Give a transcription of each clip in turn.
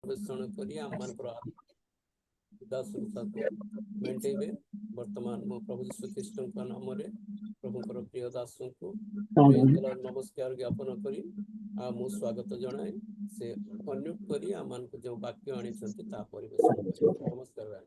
ବେଷଣ କରି ଆମମାନଙ୍କର ଦାସକୁ ମେଣ୍ଟେଇବେ। ବର୍ତ୍ତମାନ ମୋ ପ୍ରଭୁ ଯୀଶୁ ଖ୍ରୀଷ୍ଟଙ୍କ ନାମରେ ପ୍ରଭୁଙ୍କର ପ୍ରିୟ ଦାସଙ୍କୁ ନମସ୍କାର ଜ୍ଞାପନ କରି ଆଉ ମୁଁ ସ୍ୱାଗତ ଜଣାଏ। ସେ ଅନ୍ୟୁଟ କରି ଆମମାନଙ୍କୁ ଯେଉଁ ବାକ୍ୟ ଆଣିଛନ୍ତି ତାହା ପରିବେଷଣ କରିବେ। ନମସ୍କାର ଭାଇ।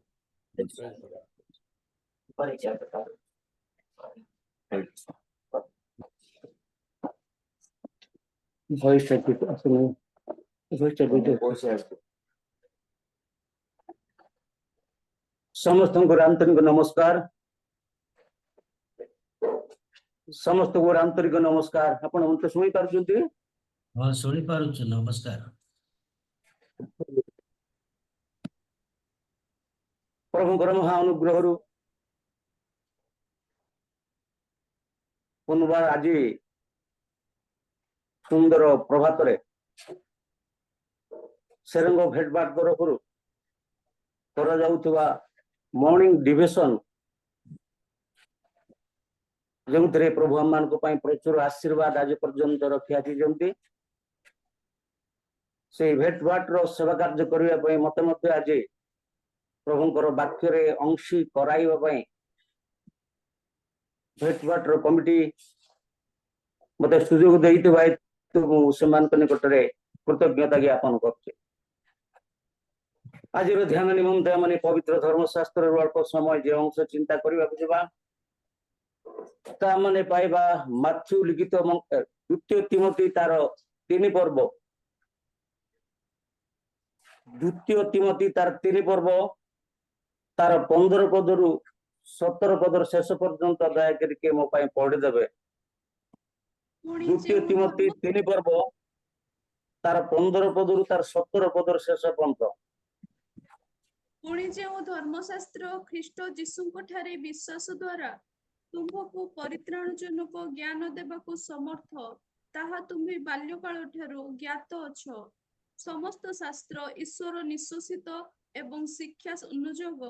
समस्त आंतरिक नमस्कार। समस्त आंतरिक नमस्कार। आपण मत शुणी पारुछंती? हां शुणी पारुछु। नमस्कार। प्रभुଙ୍କର ମହା ଅନୁଗ୍ରହରୁ ପୁନର୍ବାର ଆଜି ସୁନ୍ଦର ପ୍ରଭାତରେ ସେରଙ୍ଗ ଭେଟବାଟ ତରଫରୁ କରାଯାଉଥିବା ମର୍ଣ୍ଣିଂ ଡିଭୋସନ ଯେଉଁଥିରେ ପ୍ରଭୁ ଆମମାନଙ୍କ ପାଇଁ ପ୍ରଚୁର ଆଶୀର୍ବାଦ ଆଜି ପର୍ଯ୍ୟନ୍ତ ରଖିଆସିଛନ୍ତି, ସେଇ ଭେଟବାଟର ସେବା କାର୍ଯ୍ୟ କରିବା ପାଇଁ ମତେ ମଧ୍ୟ ଆଜି ପ୍ରଭୁଙ୍କର ବାକ୍ୟରେ ଅଂଶୀ କରାଇବା ପାଇଁ ଭେଟବାଟର କମିଟି ମତେ ସୁଯୋଗ ଦେଇଥିବା ମୁଁ ସେମାନଙ୍କ ନିକଟରେ କୃତଜ୍ଞତା ଜ୍ଞାପନ କରୁଛି। ଆଜିର ଧ୍ୟାନ ନିମନ୍ତେ ଆମେ ପବିତ୍ର ଧର୍ମଶାସ୍ତ୍ରରୁ ଅଳ୍ପ ସମୟ ଯେ ଅଂଶ ଚିନ୍ତା କରିବାକୁ ଯିବା, ତା ମାନେ ପାଇବା ମାଥ୍ୟୁ ଲିଖିତ ଦ୍ୱିତୀୟ ତିମୋଥୀ ତାର 3 ପର୍ବ, ଦ୍ୱିତୀୟ ତିମୋଥୀ ତାର 3 ପର୍ବ ତାର 15 ପଦରୁ 17 ପଦର ଶେଷ ପର୍ଯ୍ୟନ୍ତ ଦୟାକରି କିଏ ମୋ ପାଇଁ ପଢିଦେବେ। ଦ୍ୱିତୀୟ ତିମୋଥୀ 3 ପର୍ବ ତାର 15 ପଦରୁ ତାର 17 ପଦର ଶେଷ ପର୍ଯ୍ୟନ୍ତ। ପୁଣି ଯେଉଁ ଧର୍ମଶାସ୍ତ୍ର ଖ୍ରୀଷ୍ଟ ଯୀଶୁଙ୍କ ଠାରେ ବିଶ୍ୱାସ ଦ୍ୱାରା ତୁମ୍ଭକୁ ପରିତ୍ରାଣଜନକ ଜ୍ଞାନ ଦେବାକୁ ସମର୍ଥ, ତାହା ତୁମ୍ଭେ ବାଲ୍ୟକାଳ ଠାରୁ ଜ୍ଞାତ ଅଛ। ସମସ୍ତ ଶାସ୍ତ୍ର ଈଶ୍ୱର ନିଶ୍ୱସିତ ଏବଂ ଶିକ୍ଷା ଅନୁଯୋଗ,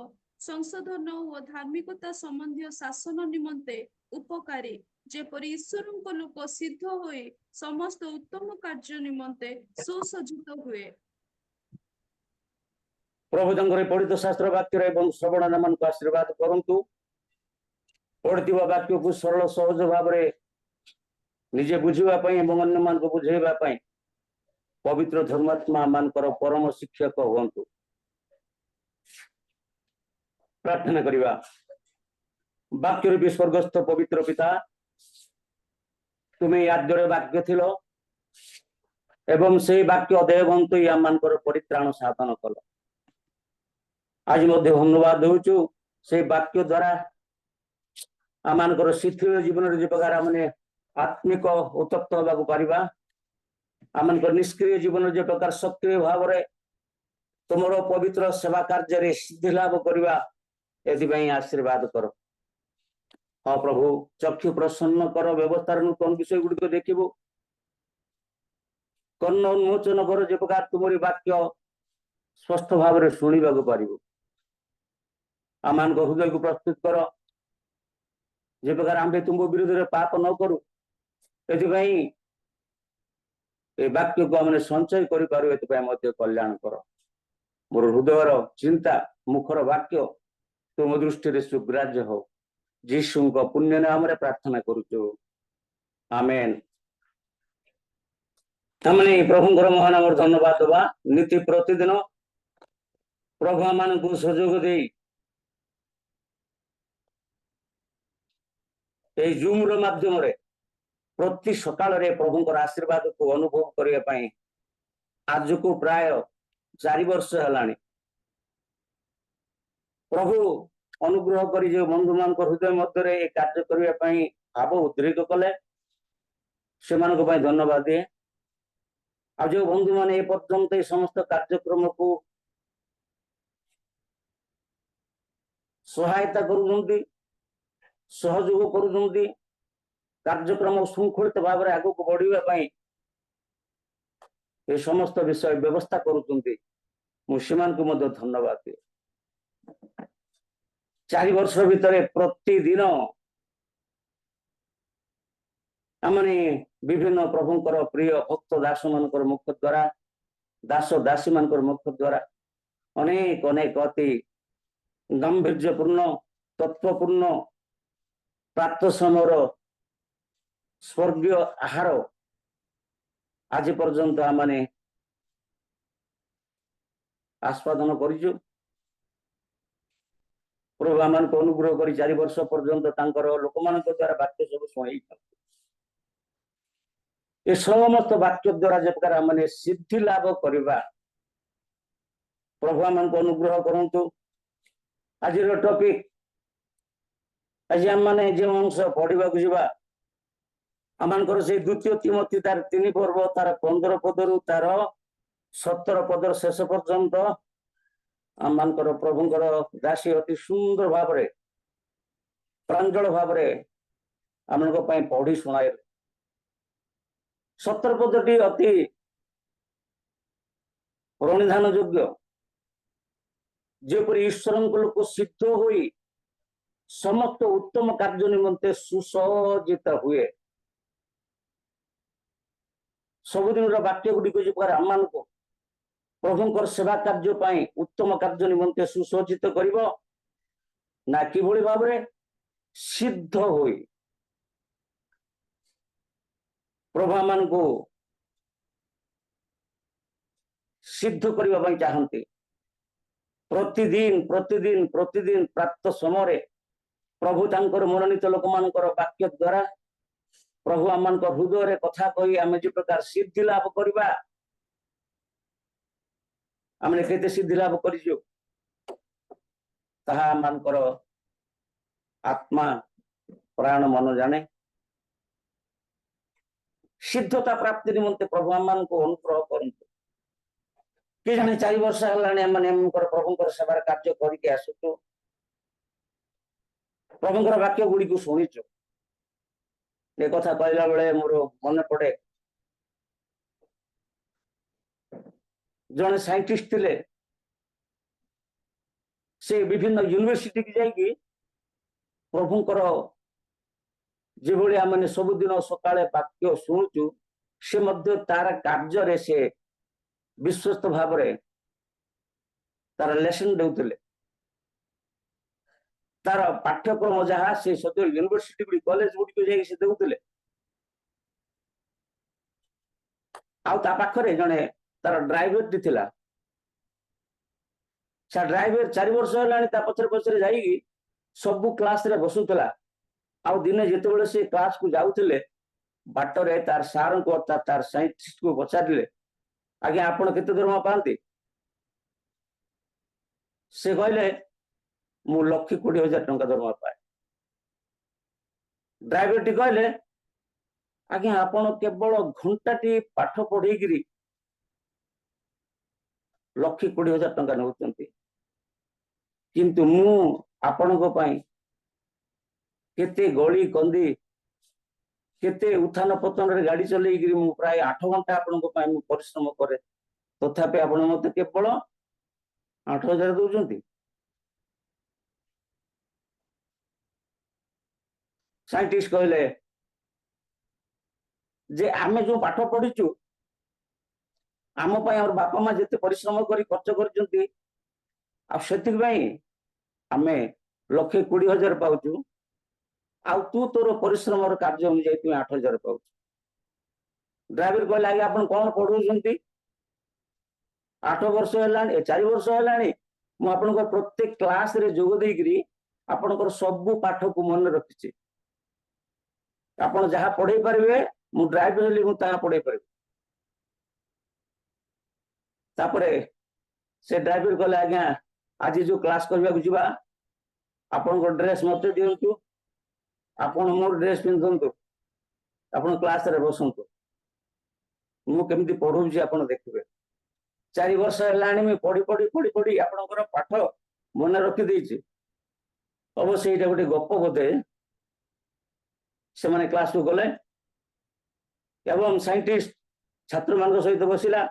ସଂଶୋଧନ ଓ ଧାର୍ମିକତା ସମ୍ବନ୍ଧୀୟ ଶାସନ ନିମନ୍ତେ ଉପକାରୀ, ଯେପରି ଈଶ୍ୱରଙ୍କ ଲୋକ ସିଦ୍ଧ ହୋଇ ସମସ୍ତ ଉତ୍ତମ କାର୍ଯ୍ୟ ନିମନ୍ତେ ସୁସଜ୍ଜିତ ହୁଏ। ପ୍ରଭୁ ତାଙ୍କର ପଢିତ ଶାସ୍ତ୍ର ବାକ୍ୟରେ ଏବଂ ଶ୍ରବଣ ମାନଙ୍କୁ ଆଶୀର୍ବାଦ କରନ୍ତୁ। ପଢିଥିବା ବାକ୍ୟକୁ ସରଳ ସହଜ ଭାବରେ ନିଜେ ବୁଝିବା ପାଇଁ ଏବଂ ଅନ୍ୟମାନଙ୍କୁ ବୁଝେଇବା ପାଇଁ ପବିତ୍ର ଧର୍ମାତ୍ମା ମାନଙ୍କର ପରମ ଶିକ୍ଷକ ହୁଅନ୍ତୁ। ପ୍ରାର୍ଥନା କରିବା। ବାକ୍ୟରେ ବି ସ୍ୱର୍ଗସ୍ଥ ପବିତ୍ର ପିତା, ତୁମେ ଆଦ୍ୟରେ ବାକ୍ୟ ଥିଲ ଏବଂ ସେଇ ବାକ୍ୟ ଦେବନ୍ତୁ ଆମମାନଙ୍କର ପରିତ୍ରାଣ ସାଧନ କଲ। ଆଜି ମଧ୍ୟ ଧନ୍ୟବାଦ ଦେଉଛୁ ସେଇ ବାକ୍ୟ ଦ୍ୱାରା ଆମମାନଙ୍କର ଶିଥିଳ ଜୀବନରେ ଯେ ପ୍ରକାର ଆମେ ଆତ୍ମିକ ଉତ୍ତପ୍ତ ହେବାକୁ ପାରିବା, ଆମମାନଙ୍କର ନିଷ୍କ୍ରିୟ ଜୀବନରେ ଯେ ପ୍ରକାର ସକ୍ରିୟ ଭାବରେ ତୁମର ପବିତ୍ର ସେବା କାର୍ଯ୍ୟରେ ସିଦ୍ଧି ଲାଭ କରିବା, ଏଥିପାଇଁ ଆଶୀର୍ବାଦ କର। ହଁ ପ୍ରଭୁ, ଚକ୍ଷୁ ପ୍ରସନ୍ନ କର, ବ୍ୟବସ୍ଥାର ନୂତନ ବିଷୟ ଗୁଡିକ ଦେଖିବୁ। କର୍ଣ୍ଣ ଉନ୍ମୋଚନ କର, ଯେ ପ୍ରକାର ତୁମରି ବାକ୍ୟ ସ୍ପଷ୍ଟ ଭାବରେ ଶୁଣିବାକୁ ପାରିବୁ। ଆମମାନଙ୍କ ହୃଦୟକୁ ପ୍ରସ୍ତୁତ କର, ଯେ ପ୍ରକାର ଆମେ ତୁମ ବିରୁଦ୍ଧରେ ପାପ ନ କରୁ, ଏଥିପାଇଁ ଏ ବାକ୍ୟକୁ ଆମେ ସଞ୍ଚୟ କରିପାରୁ, ଏଥିପାଇଁ ମଧ୍ୟ କଲ୍ୟାଣ କର। ମୋର ହୃଦୟର ଚିନ୍ତା, ମୁଖର ବାକ୍ୟ ତୁମ ଦୃଷ୍ଟିରେ ସୁଗ୍ରାହ୍ୟ ହଉ। ଯୀଶୁଙ୍କ ପୁଣ୍ୟ ନାମରେ ପ୍ରାର୍ଥନା କରୁଛୁ, ଆମେନ୍। ଆମେ ପ୍ରଭୁଙ୍କର ମହାନାମର ଧନ୍ୟବାଦ ଦେବା। ନୀତି ପ୍ରତିଦିନ ପ୍ରଭୁ ଆମମାନଙ୍କୁ ସୁଯୋଗ ଦେଇ এই ଜୁମ୍ର ମାଧ୍ୟମରେ ପ୍ରତି ସକାଳରେ ପ୍ରଭୁଙ୍କର ଆଶୀର୍ବାଦକୁ ଅନୁଭବ କରିବା ପାଇଁ ଆଜକୁ ପ୍ରାୟ 4 ବର୍ଷ ହେଲାଣି। ପ୍ରଭୁ ଅନୁଗ୍ରହ କରି ଯେଉଁ ବନ୍ଧୁମାନଙ୍କ ହୃଦୟ ମଧ୍ୟରେ ଏ କାର୍ଯ୍ୟ କରିବା ପାଇଁ ଭାବ ଉଦ୍ରେକ କଲେ, ସେମାନଙ୍କ ପାଇଁ ଧନ୍ୟବାଦ ଦିଏ। ଆଉ ଯେଉଁ ବନ୍ଧୁମାନେ ଏ ପର୍ଯ୍ୟନ୍ତ ଏ ସମସ୍ତ କାର୍ଯ୍ୟକ୍ରମକୁ ସହାୟତା କରୁଛନ୍ତି, ସହଯୋଗ କରୁଛନ୍ତି, କାର୍ଯ୍ୟକ୍ରମ ଶୃଙ୍ଖଳିତ ଭାବରେ ଆଗକୁ ବଢିବା ପାଇଁ ଏ ସମସ୍ତ ବିଷୟ ବ୍ୟବସ୍ଥା କରୁଛନ୍ତି, ମୁଁ ସେମାନଙ୍କୁ ମଧ୍ୟ ଧନ୍ୟବାଦ ଦିଏ। 4 ବର୍ଷ ଭିତରେ ପ୍ରତିଦିନ ଆମେ ବିଭିନ୍ନ ପ୍ରଭୁଙ୍କର ପ୍ରିୟ ଭକ୍ତ ଦାସ ମାନଙ୍କର ମୁଖ ଦ୍ୱାରା ଦାସ ଦାସୀ ମାନଙ୍କର ମୁଖ ଦ୍ୱାରା ଅନେକ ଅନେକ ଅତି ଗାମ୍ଭୀର୍ଯ୍ୟପୂର୍ଣ୍ଣ ତତ୍ଵପୂର୍ଣ୍ଣ ପ୍ରାତଃ ସମୟର ସ୍ୱର୍ଗୀୟ ଆହାର ଆଜି ପର୍ଯ୍ୟନ୍ତ ଆମେ ଆସ୍ୱାଦନ କରିଛୁ। ପ୍ରଭୁ ଆମମାନଙ୍କୁ ଅନୁଗ୍ରହ କରି 4 ବର୍ଷ ପର୍ଯ୍ୟନ୍ତ ତାଙ୍କର ଲୋକମାନଙ୍କ ଦ୍ୱାରା ବାକ୍ୟ ସବୁ ଶୁଣେଇଛନ୍ତି। ଏ ସମସ୍ତ ବାକ୍ୟ ଦ୍ୱାରା ଯେ ପ୍ରକାର ଆମେ ସିଦ୍ଧି ଲାଭ କରିବା, ପ୍ରଭୁ ଆମମାନଙ୍କୁ ଅନୁଗ୍ରହ କରନ୍ତୁ। ଆଜିର ଟପିକ, ଆଜି ଆମେ ଯେଉଁ ଅଂଶ ପଢିବାକୁ ଯିବା, ଆମମାନଙ୍କର ସେଇ 2 ତିମୋଥୀ ତାର 3 ପର୍ବ ତାର 15 ପଦରୁ ତାର 17 ପଦର ଶେଷ ପର୍ଯ୍ୟନ୍ତ ଆମମାନଙ୍କର ପ୍ରଭୁଙ୍କର ଦାସୀ ଅତି ସୁନ୍ଦର ଭାବରେ ପ୍ରାଞ୍ଜଳ ଭାବରେ ଆମମାନଙ୍କ ପାଇଁ ପଢି ଶୁଣାଇଲେ। 17 ପଦଟି ଅତି ପ୍ରଣିଧାନ ଯୋଗ୍ୟ। ଯେପରି ଈଶ୍ୱରଙ୍କ ଲୋକ ସିଦ୍ଧ ହୋଇ ସମସ୍ତ ଉତ୍ତମ କାର୍ଯ୍ୟ ନିମନ୍ତେ ସୁସଜ୍ଜିତ ହୁଏ। ସବୁଦିନର ବାକ୍ୟ ଗୁଡିକ ଯେପରି ଆମମାନଙ୍କୁ ପ୍ରଭୁଙ୍କର ସେବା କାର୍ଯ୍ୟ ପାଇଁ ଉତ୍ତମ କାର୍ଯ୍ୟ ନିମନ୍ତେ ସୁସଜ୍ଜିତ କରିବ, ନା କିଭଳି ଭାବରେ ସିଦ୍ଧ ହୋଇ ପ୍ରଭୁ ଆମମାନଙ୍କୁ ସିଦ୍ଧ କରିବା ପାଇଁ ଚାହାନ୍ତି। ପ୍ରତିଦିନ ପ୍ରତିଦିନ ପ୍ରତିଦିନ ପ୍ରାପ୍ତ ସମୟରେ ପ୍ରଭୁ ତାଙ୍କର ମନୋନୀତ ଲୋକମାନଙ୍କର ବାକ୍ୟ ଦ୍ୱାରା ପ୍ରଭୁ ଆମମାନଙ୍କ ହୃଦୟରେ କଥା କହି ଆମେ ଯେ ପ୍ରକାର ସିଦ୍ଧି ଲାଭ କରିବା, ଆମେ କେତେ ସିଦ୍ଧି ଲାଭ କରିଛୁ ତାହା ଆମମାନଙ୍କର ଆତ୍ମା ପ୍ରାଣ ମନ ଜାଣେ। ସିଦ୍ଧତା ପ୍ରାପ୍ତି ନିମନ୍ତେ ପ୍ରଭୁ ଆମମାନଙ୍କୁ ଅନୁଗ୍ରହ କରନ୍ତୁ। କି ଜାଣେ 4 ବର୍ଷ ହେଲାଣି ଆମେ ପ୍ରଭୁଙ୍କର ସେବାର କାର୍ଯ୍ୟ କରିକି ଆସୁଛୁ, ପ୍ରଭୁଙ୍କର ବାକ୍ୟ ଗୁଡିକୁ ଶୁଣିଛୁ। ଏ କଥା କହିଲା ବେଳେ ମୋର ମନେ ପଡେ, ଜଣେ ସାଇଣ୍ଟିଷ୍ଟ ଥିଲେ। ସେ ବିଭିନ୍ନ ୟୁନିଭର୍ସିଟି କି ଯାଇକି ପ୍ରଭୁଙ୍କର ଯେଭଳି ଆମେ ସବୁଦିନ ସକାଳେ ବାକ୍ୟ ଶୁଣୁଛୁ, ସେ ମଧ୍ୟ ତାର କାର୍ଯ୍ୟରେ ସେ ବିଶ୍ୱସ୍ତ ଭାବରେ ତାର ଲେସନ ଦେଉଥିଲେ। ତାର ପାଠ୍ୟକ୍ରମ ଯାହା ସେ ସଦର ୟୁନିଭର୍ସିଟି ଗୁଡିକ କଲେଜ ଗୁଡିକ ଯାଇକି ସେ ଦେଉଥିଲେ। ଆଉ ତା ପାଖରେ ଜଣେ ତାର ଡ୍ରାଇଭରଟି ଥିଲା। ସେ ଡ୍ରାଇଭର 4 ବର୍ଷ ହେଲାଣି ତା ପଛରେ ପଛରେ ଯାଇକି ସବୁ କ୍ଲାସରେ ବସୁଥିଲା। ଆଉ ଦିନେ ଯେତେବେଳେ ସେ କ୍ଲାସକୁ ଯାଉଥିଲେ, ବାଟରେ ତାର ସାରଙ୍କୁ ଅର୍ଥାତ୍ ତାର ସାଇଣ୍ଟିଷ୍ଟକୁ ପଚାରିଲେ, ଆଜ୍ଞା ଆପଣ କେତେ ଦରମା ପାଆନ୍ତି? ସେ କହିଲେ, ମୁଁ 1,20,000 ଟଙ୍କା ଦରମା ପାଏ। ଡ୍ରାଇଭରଟି କହିଲେ, ଆଜ୍ଞା ଆପଣ କେବଳ ଘଣ୍ଟାଟି ପାଠ ପଢେଇକିରି 1,20,000 ଟଙ୍କା ନେଉଛନ୍ତି, କିନ୍ତୁ ମୁଁ ଆପଣଙ୍କ ପାଇଁ କେତେ ଗଳି କନ୍ଦି କେତେ ଉତ୍ଥାନ ପତନରେ ଗାଡି ଚଲେଇକିରି ମୁଁ ପ୍ରାୟ 8 ଘଣ୍ଟା ଆପଣଙ୍କ ପାଇଁ ମୁଁ ପରିଶ୍ରମ କରେ, ତଥାପି ଆପଣ ମତେ କେବଳ 8,000 ଦଉଛନ୍ତି। ସାଇଣ୍ଟିଷ୍ଟ କହିଲେ ଯେ ଆମେ ଯୋଉ ପାଠ ପଢିଛୁ, ଆମ ପାଇଁ ଆମର ବାପା ମା ଯେତେ ପରିଶ୍ରମ କରି ଖର୍ଚ୍ଚ କରିଛନ୍ତି, ଆଉ ସେଥିପାଇଁ ଆମେ 1,20,000 ପାଉଛୁ, ଆଉ ତୁ ତୋର ପରିଶ୍ରମର କାର୍ଯ୍ୟ ଅନୁଯାୟୀ ତୁମେ 8,000 ପାଉଛୁ। ଡ୍ରାଇଭର କହିଲେ, ଆଜ୍ଞା ଆପଣ କଣ ପଢଉଛନ୍ତି? 8 ବର୍ଷ ହେଲାଣି, 4 ବର୍ଷ ହେଲାଣି ମୁଁ ଆପଣଙ୍କ ପ୍ରତ୍ୟେକ କ୍ଲାସରେ ଯୋଗ ଦେଇକିରି ଆପଣଙ୍କର ସବୁ ପାଠକୁ ମନେ ରଖିଛି। ଆପଣ ଯାହା ପଢେଇ ପାରିବେ, ମୁଁ ଡ୍ରାଇଭର ହେଲି, ମୁଁ ତାହା ପଢେଇ ପାରିବି। ତାପରେ ସେ ଡ୍ରାଇଭର କହିଲେ, ଆଜ୍ଞା ଆଜି ଯୋଉ କ୍ଲାସ କରିବାକୁ ଯିବା, ଆପଣଙ୍କ ଡ୍ରେସ ମତେ ଦିଅନ୍ତୁ, ଆପଣ ମୋର ଡ୍ରେସ ପିନ୍ଧନ୍ତୁ, ଆପଣ କ୍ଲାସରେ ବସନ୍ତୁ, ମୁଁ କେମିତି ପଢଉଛି ଆପଣ ଦେଖିବେ। 4 ବର୍ଷ ହେଲାଣି ମୁଁ ପଢି ପଢି ପଢି ପଢି ଆପଣଙ୍କର ପାଠ ମନେ ରଖିଦେଇଛି। ଅବଶ୍ୟ ଏଇଟା ଗୋଟେ ଗପ ବୋଧେ। ସେମାନେ କ୍ଲାସକୁ ଗଲେ ଏବଂ ସାଇଣ୍ଟିଷ୍ଟ ଛାତ୍ରମାନଙ୍କ ସହିତ ବସିଲା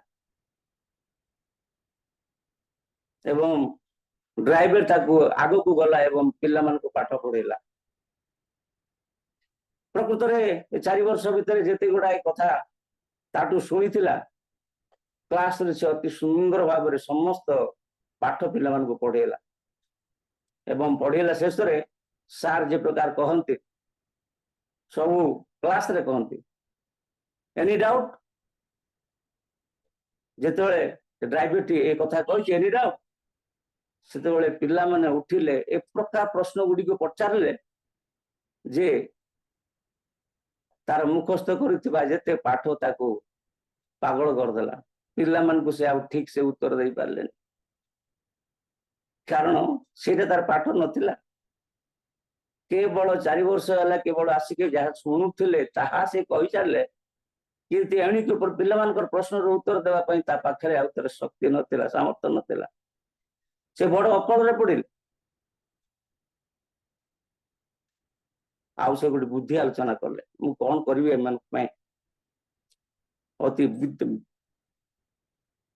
ଏବଂ ଡ୍ରାଇଭର ତାକୁ ଆଗକୁ ଗଲା ଏବଂ ପିଲାମାନଙ୍କୁ ପାଠ ପଢେଇଲା। ପ୍ରକୃତରେ 4 ବର୍ଷ ଭିତରେ ଯେତେ ଗୁଡାଏ କଥା ତାଠୁ ଶୁଣିଥିଲା, क्लास रे से अति सुंदर भाव में समस्त पाठ पिला मानक पढ़ेला एवं पढ़ेला शेष रे सार जे प्रकार कहते सब क्लास रे कहते एनी डाउट जेतबे ड्राइवर टी ए कथा कहि एनी डाउट सेतबे पिला माने उठिले ए प्रकार प्रश्न गुडी को पचारले जे तार मुखस्थ करथिबा जेते पाठ ताको पागल करदेला पिला मान को से आ ठीक से उत्तर दे पारले कारण सेटा तार पाठ नथिला केवल 4 वर्ष होला केवल आसिके जहा सुनुथिले ताहा से कहि चालले किंतु एणी के ऊपर पिला मानकर प्रश्न रो उत्तर देबा पई ता पाखरे आ उत्तर शक्ति नथिला सामर्थ्य नथिला से बड़ अकल रे पडिल आउ से गुडी बुद्धि आलोचना करले मु कोन करबी एमान में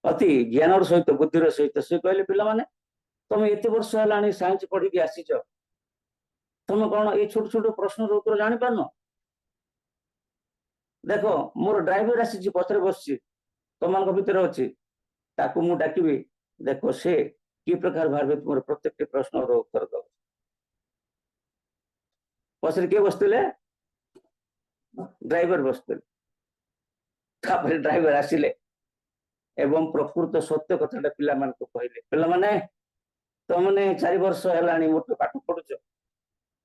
अति ज्ञानर सहित बुद्धिर सहित से कहले पिला माने तुम एते वर्ष हलानी साइंस पढ़ी के आसीच तुम कौन ये छोट छोट प्रश्न उत्तर जानी पारन देखो मोर ड्राइवर आसी पछरे बसछि तुम भीतर अच्छी ताकू मु डाकिबी देखो से कि प्रकार भावे तुम प्रत्येक प्रश्न उत्तर दो पछरे के बसतिले ड्राइवर बसतिले ड्राइवर आसिले एवं प्रकृत सत्य कथा पिला मान को कहले पिला माने तुमने 4 वर्ष हेलानी मोटे पाठ पढुछ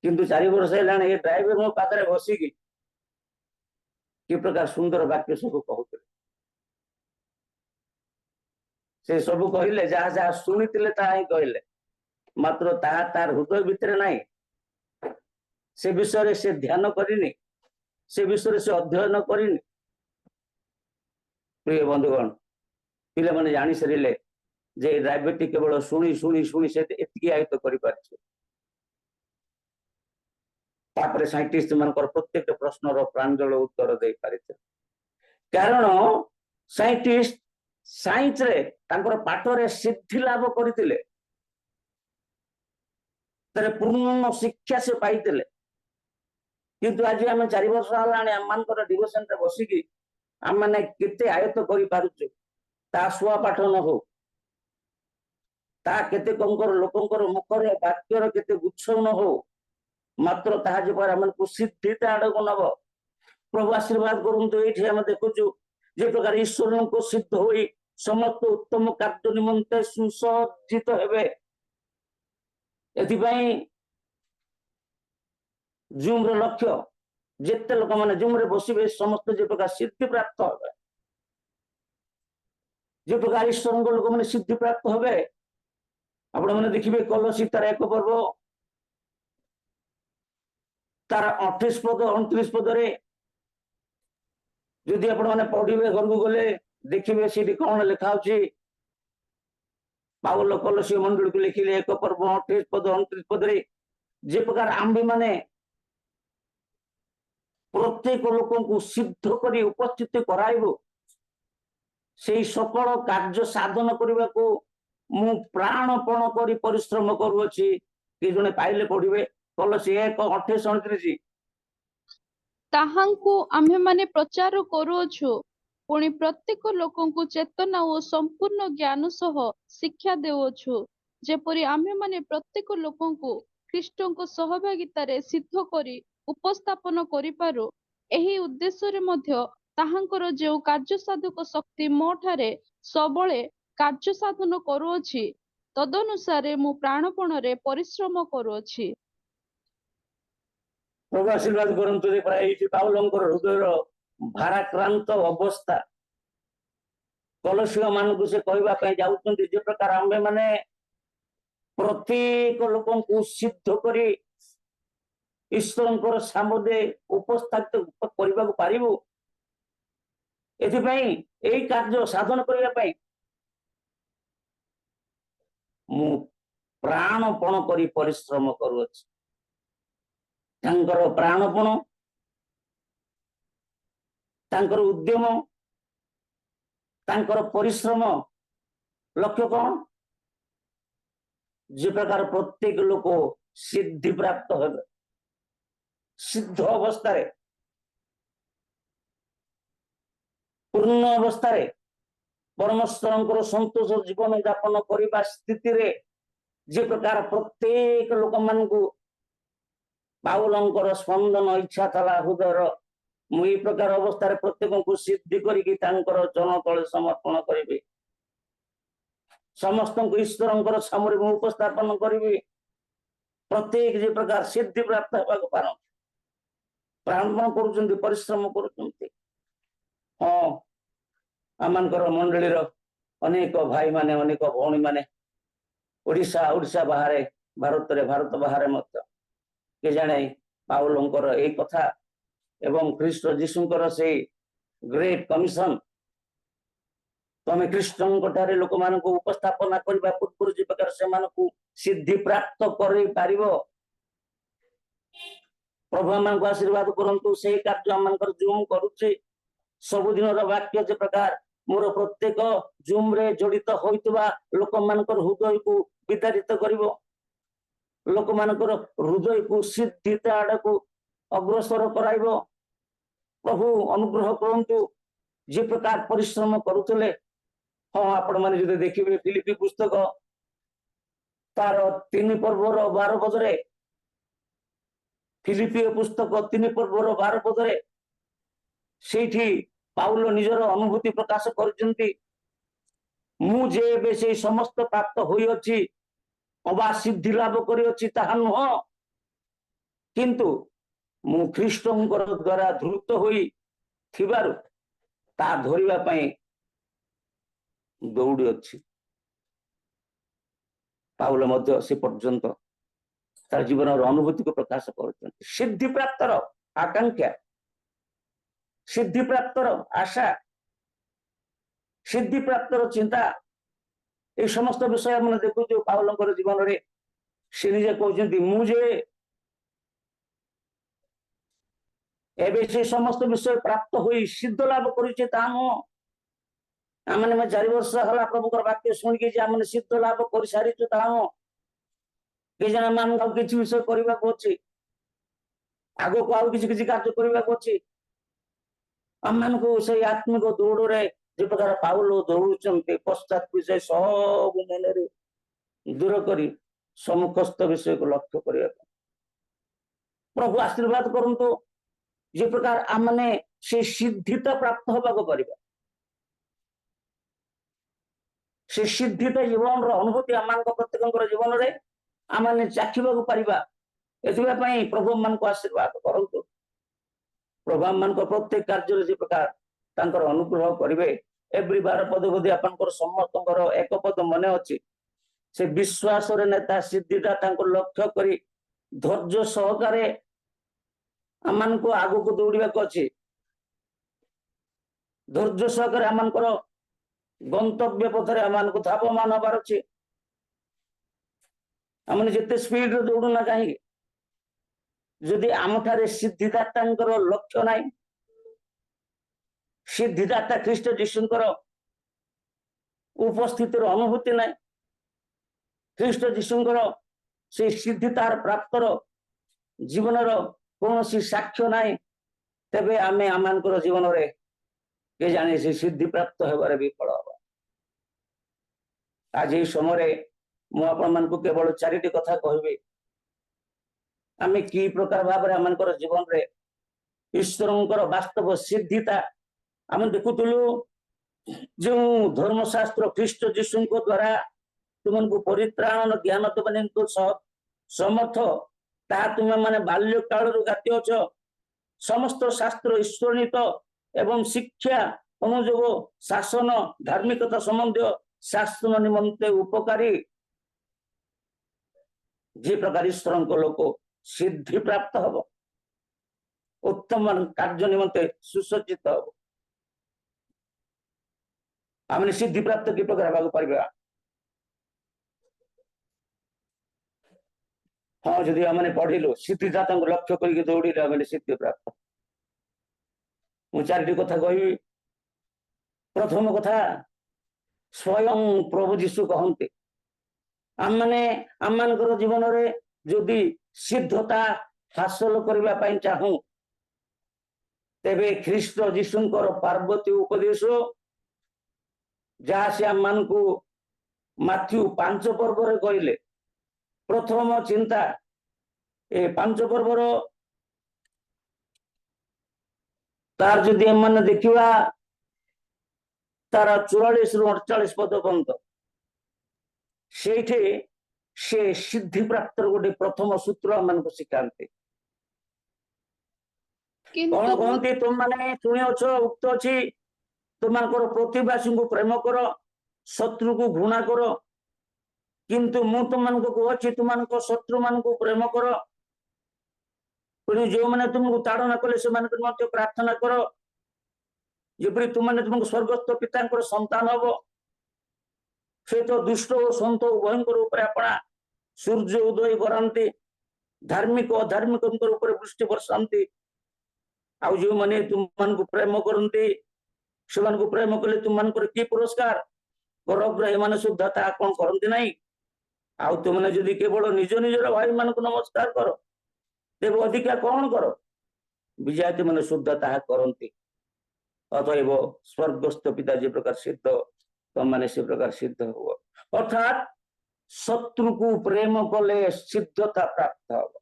किंतु 4 वर्ष हेलानी ये ड्राइवर मो पाखरे बसिकी कि प्रकार सुंदर वाक्य सब कहते से सब कहले जहा जहा सुनितिले ता ही कहले मात्र ता तार हृदय भीतर नाही से विषय से ध्यान करिनी से विषय से अध्ययन करिनी प्रिय बंधुगण पिला माने जानि सरिले जे ड्राइवर टी केवल सुनी सुनी सुनी से एतिकी आयत्त करि पारछ तापर साइंटिस्ट मानकर प्रत्येक प्रश्न रो प्रांजल उत्तर दे पारिछ कारण साइंटिस्ट साइंस रे तांकर पाठ रे सिद्धि लाभ करथिले तरे पूर्ण शिक्षा से पाइतिले किंतु आज हम 4 वर्ष हलाने हम मानकर डिवोशन रे बसिकी हम माने केते आयत्त करि पारुछु ता सुआ पाठ न हो ता केते कंकर लोकंकर मुखरे वाक्यर केते गुच्छ न हो मात्र ताहा जे पर हमन को सिद्धि ताड़ को नब प्रभु आशीर्वाद करंतु एठी हम देखुछु जे प्रकार ईश्वर को सिद्ध होई समस्त उत्तम कार्य निमंते सुसज्जित हेबे एथि पई जूम रो लक्ष्य जेते लोक माने जूम रे बसिबे समस्त जे प्रकार सिद्धि प्राप्त हेबे जे प्रकार ईश्वर को लोक माने सिद्धि प्राप्त हेबे आपण माने देखिबे कलसी तार एक पर्व तार 28 पद 29 पद रे यदि आपण माने पढ़िबे घर को गले देखिबे सीडी कोन लिखा होची पावल कलसी मंडल को लिखिले एक पर्व 28 पद 29 पद रे जे प्रकार आंबे माने प्रत्येक लोकन को सिद्ध करी उपस्थित कराइबो सेही सकल कार्य साधन करबा को मु प्राणपण करी परिश्रम करूछि कि जने पाइले पढ़िबे कलसी 1:28-29 ताहांकु आम्हे माने प्रचार करूछु पुणी प्रत्येक लोकंकु चेतना और संपूर्ण ज्ञान सह शिक्षा देउछु जेपरि आम्हे माने प्रत्येक लोकंकु ख्रीष्टंको सहभागिता रे सिद्ध करी उपस्थापन करि पारो एही उद्देश्य रे मध्य ताहांकर जे कार्य साधक शक्ति मोठारे सबले कार्य साधन करूछि तदनुसारे मु प्राणपण रे परिश्रम करूछि प्रभु आशीर्वाद करंतु जे प्राय एठी पावलंकर हृदयर भाराक्रांत अवस्था कलसिया मानकु से कहबा पय जाउछन्ति जे प्रकार आम्बे माने प्रत्येक लोकन को सिद्ध करी ईश्वरंकर सामने उपस्थापित करबा को पारिबो एथि पय एई कार्य साधन करबा पय मु प्राणपण करी परिश्रम करूछि तांकर प्राणपण तांकर उद्यम तांकर परिश्रम लक्ष्य कौन जे प्रकार प्रत्येक लोक सिद्धि प्राप्त हेबे सिद्ध अवस्था पूर्ण अवस्था परमेश्वर संतोष जीवन यापन करने स्थिति रे जे प्रकार प्रत्येक लोक मान पाउलंकर स्पंदन इच्छा था हृदय मुई प्रकार अवस्था प्रत्येक को सिद्धि करके जन तले समर्पण करी समस्त ईश्वर सामने उपस्थापन करी प्रत्येक जे प्रकार सिद्धि प्राप्त होगा प्रारंभ कर परिश्रम कर हाँ आमर मंडली अनेक भाई माने अनेक भौणी माने ओडिशा ओडिशा बाहर भारत रे भारत बाहर मत के जाने पाउलंकर एक कथा एवं ख्रीष्ट जीशुंकर से ग्रेट कमिशन तमे कृष्ण लोक मान उपस्थापना करने पूर्व जो प्रकार से सिद्धि प्राप्त कर प्रभु आम आशीर्वाद करंतु से कार्य आम जूम करुचे सबुदिन वाक्य जे प्रकार मोर प्रत्येक जूम रे जड़ित होइतबा लोक मानकर हृदय को विताड़ित करिवो लोक मानकर हृदय को सिद्धिता आड़ को अग्रसर कराइबो प्रभु अनुग्रह करंतु जे प्रकार परिश्रम करुतले हाँ आपण माने जदि देखिबे फिलिपी पुस्तक तार 3 पर्वर 12 पदरे फिलिपी पुस्तक 3 पर्वर 12 पदरे सेठी पाउल निजर अनुभूति प्रकाश करजंती मु जे से समस्त प्राप्त होई अछि अबा सिद्धि लाभ करी अछि ताहा नुह किंतु मु ख्रीष्टंकर द्वारा धृत होई थिबारु ता धरिबा पई दौड़ी अछि पाउल मध्य से पर्यंत तार जीवन अनुभूति को प्रकाश करजंती सिद्धि प्राप्तर आकांक्षा सिद्धि प्राप्तर आशा सिद्धि प्राप्तर चिंता ये समस्त विषय मैंने देखु पाउलंकर जीवन रे से निजे कहते मुझे एबे से समस्त विषय प्राप्त होई सिद्ध लाभ करिचे ता नुह आमने में 4 वर्ष हला प्रभुकर वाक्य सुनिके जे आमने सिद्ध लाभ कर सारिछु ता नुह के जना मान किछि विषय करबा को अछि आगो को आउ किछि कार्य करबा को अछि आम को से आत्मिक दौड़ रे जे प्रकार पाउल दौड़ुचंते पश्चात विषय सब मन दूर करी सम्मुखस्थ विषय को लक्ष्य करिया प्रभु आशीर्वाद करंतु जे प्रकार आमने से सिद्धिता प्राप्त होबा को परिबा से सिद्धिता जीवन रो अनुभूति आमान को प्रत्येकंकर जीवन रे आमने चाखिबा को परिबा एथिबा पई प्रभु मान को आशीर्वाद करंतु प्रभु मान को प्रत्येक कार्य जे प्रकार तांकर अनुग्रह करिवे एवरी बार पद पद आपनकर समस्तकर एक पद मने अछि से विश्वास रे नेता सिद्धिता तांको लक्ष्य करी धैर्य सहकारे आमान को आगु को दौड़िबा को अछि धैर्य सहकारे आमानकर गंतव्य पथरे आमान को धावमान हबार अछि आमने जते स्पीड रे दौड़ना काहे जदि आमठारे सिद्धिदातांकर लक्ष्य नाही सिद्धिदाता ख्रीष्ट जीशुंकर उपस्थितिर अनुभूति नाही ख्रीष्ट जीशुंकर से सिद्धितार प्राप्तर जीवनर कौनसी साक्ष्य नाही तेबे आमे आमानकर जीवन रे के जाने से सिद्धि प्राप्त हेबारे विफल हबा आज ए समय मु आपन मान को केवल 4टी कथा कहबे आमे की प्रकार भाबरे आमानकर जीवन रे ईश्वरंकर वास्तव सिद्धिता आम देखुलु जो धर्मशास्त्र ख्रीष्ट जीशु द्वारा तुमको परित्राण ज्ञान देव समर्थ ता तुम माने बाल्य काल गाती अच समस्त शास्त्र ईश्वरनीत एवं शिक्षा अनुयोग शासन धार्मिकता संबंध शास्त्र निमंते उपकारी जे प्रकार ईश्वर लोक सिद्धि प्राप्त हम उत्तम कार्य निमंते सुसज्जित हम आमने सिद्धि प्राप्त कि प्रकार भाग पारिबा हाँ जदि आमने पढ़िलु सिद्धिदाता लक्ष्य करके दौड़िले आमने सिद्धि प्राप्त मु 4टी कथा कहबी प्रथम कथा स्वयं प्रभु जीशु कहते आमने आमनकर जीवन रे जदि सिद्धता हासिल करबा पई चाहू तेबे ख्रीष्ट जीशुंकर पार्वती उपदेश ଯାହା ସେ ଆମମାନଙ୍କୁ ମାଥ୍ୟୁ 5 ପର୍ବରେ କହିଲେ। ପ୍ରଥମ ଚିନ୍ତା ଏ 5 ପର୍ବର ତାର ଯଦି ଏମାନେ ଦେଖିବା ତାର 44 ରୁ 48 ପଦ ପର୍ଯ୍ୟନ୍ତ ସେଇଠି ସେ ସିଦ୍ଧି ପ୍ରାପ୍ତର ଗୋଟେ ପ୍ରଥମ ସୂତ୍ର ଆମମାନଙ୍କୁ ଶିଖାନ୍ତି। କଣ କିନ୍ତୁ କହନ୍ତି? ତୁମମାନେ ଶୁଣିଅଛ ଉକ୍ତ ଅଛି ତୁମମାନଙ୍କର ପ୍ରତିବାସୀଙ୍କୁ ପ୍ରେମ କର, ଶତ୍ରୁକୁ ଘୃଣା କର। କିନ୍ତୁ ମୁଁ ତୁମମାନଙ୍କୁ କହୁଅଛି ତୁମମାନଙ୍କ ଶତ୍ରୁ ମାନଙ୍କୁ ପ୍ରେମ କର, ପୁଣି ଯେଉଁମାନେ ତୁମକୁ ତାଡ଼ନା କଲେ ସେମାନଙ୍କୁ ମଧ୍ୟ ପ୍ରାର୍ଥନା କର, ଯେପରି ତୁମମାନେ ତୁମକୁ ସ୍ୱର୍ଗସ୍ଥ ପିତାଙ୍କର ସନ୍ତାନ ହବ। ସେ ତ ଦୁଷ୍ଟ ଓ ସନ୍ଥ ଉଭୟଙ୍କର ଉପରେ ଆପଣା ସୂର୍ଯ୍ୟ ଉଦୟ କରାନ୍ତି, ଧାର୍ମିକ ଅଧାର୍ମିକଙ୍କର ଉପରେ ବୃଷ୍ଟି ବର୍ଷାନ୍ତି। ଆଉ ଯେଉଁମାନେ ତୁମମାନଙ୍କୁ ପ୍ରେମ କରନ୍ତି ସେମାନଙ୍କୁ ପ୍ରେମ କଲେ ତୁମମାନଙ୍କର କି ପୁରସ୍କାର କର? ଏମାନେ ସୁଦ୍ଧା ତାହା କଣ କରନ୍ତି ନାହିଁ? ଆଉ ତୁମମାନେ ଯଦି କେବଳ ନିଜ ନିଜର ଭାଇମାନଙ୍କୁ ନମସ୍କାର କର ତେବେ ଅଧିକା କଣ କର? ବିଜାତି ମାନେ ସୁଦ୍ଧା ତାହା କରନ୍ତି। ଅତଏବ ସ୍ୱର୍ଗସ୍ଥ ପିତା ଯେ ପ୍ରକାର ସିଦ୍ଧ ତମମାନେ ସେ ପ୍ରକାର ସିଦ୍ଧ ହୁଅ। ଅର୍ଥାତ୍ ଶତ୍ରୁକୁ ପ୍ରେମ କଲେ ସିଦ୍ଧତା ପ୍ରାପ୍ତ ହବ।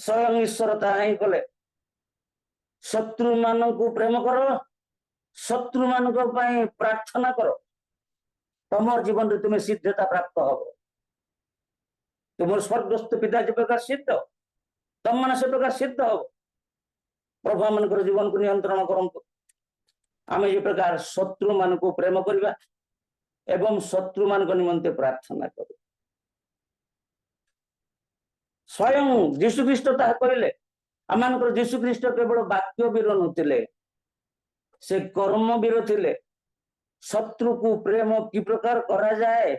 ସ୍ୱୟଂ ଈଶ୍ୱର ତାହା ହିଁ କଲେ। ଶତ୍ରୁ ମାନଙ୍କୁ ପ୍ରେମ କର, ଶତ୍ରୁ ମାନଙ୍କ ପାଇଁ ପ୍ରାର୍ଥନା କର, ତମ ଜୀବନରେ ତୁମେ ସିଦ୍ଧତା ପ୍ରାପ୍ତ ହବ। ତୁମର ସ୍ୱର୍ଗସ୍ଥ ପିତା ଯେ ପ୍ରକାର ସିଦ୍ଧ ତମମାନେ ସେ ପ୍ରକାର ସିଦ୍ଧ ହବ। ପ୍ରଭୁ ମାନଙ୍କର ଜୀବନକୁ ନିୟନ୍ତ୍ରଣ କରନ୍ତୁ। ଆମେ ଯେ ପ୍ରକାର ଶତ୍ରୁ ମାନଙ୍କୁ ପ୍ରେମ କରିବା ଏବଂ ଶତ୍ରୁ ମାନଙ୍କ ନିମନ୍ତେ ପ୍ରାର୍ଥନା କରୁ। ସ୍ୱୟଂ ଯୀଶୁଖ୍ରୀଷ୍ଟ ତାହା କହିଲେ। ଆମମାନଙ୍କର ଯୀଶୁଖ୍ରୀଷ୍ଟ କେବଳ ବାକ୍ୟବୀର ନଥିଲେ, ସେ କର୍ମବୀର ଥିଲେ। ଶତ୍ରୁକୁ ପ୍ରେମ କି ପ୍ରକାର କରାଯାଏ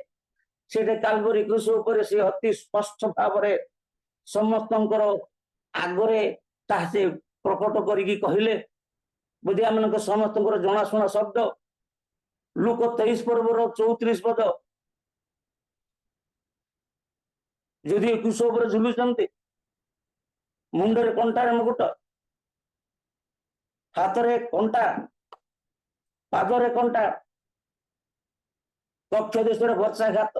ସେଟା କାଲବରୀ କ୍ରୁଶ ଉପରେ ସେ ଅତି ସ୍ପଷ୍ଟ ଭାବରେ ସମସ୍ତଙ୍କର ଆଗରେ ତାହା ସେ ପ୍ରକଟ କରିକି କହିଲେ। ବୋଧେ ଆମମାନଙ୍କ ସମସ୍ତଙ୍କର ଜଣାଶୁଣା ଶବ୍ଦ। ଲୁକ 23 ପର୍ବର 34 ପଦ। ଯଦି କ୍ରୁଶ ଉପରେ ଝୁଲୁଛନ୍ତି, ମୁଣ୍ଡରେ କଣ୍ଟାରେ ମୁକୁଟ, ହାତରେ କଣ୍ଟା, ପାଦରେ କଣ୍ଟା, କକ୍ଷ ଦେଶରେ ବର୍ଷାଘାତ,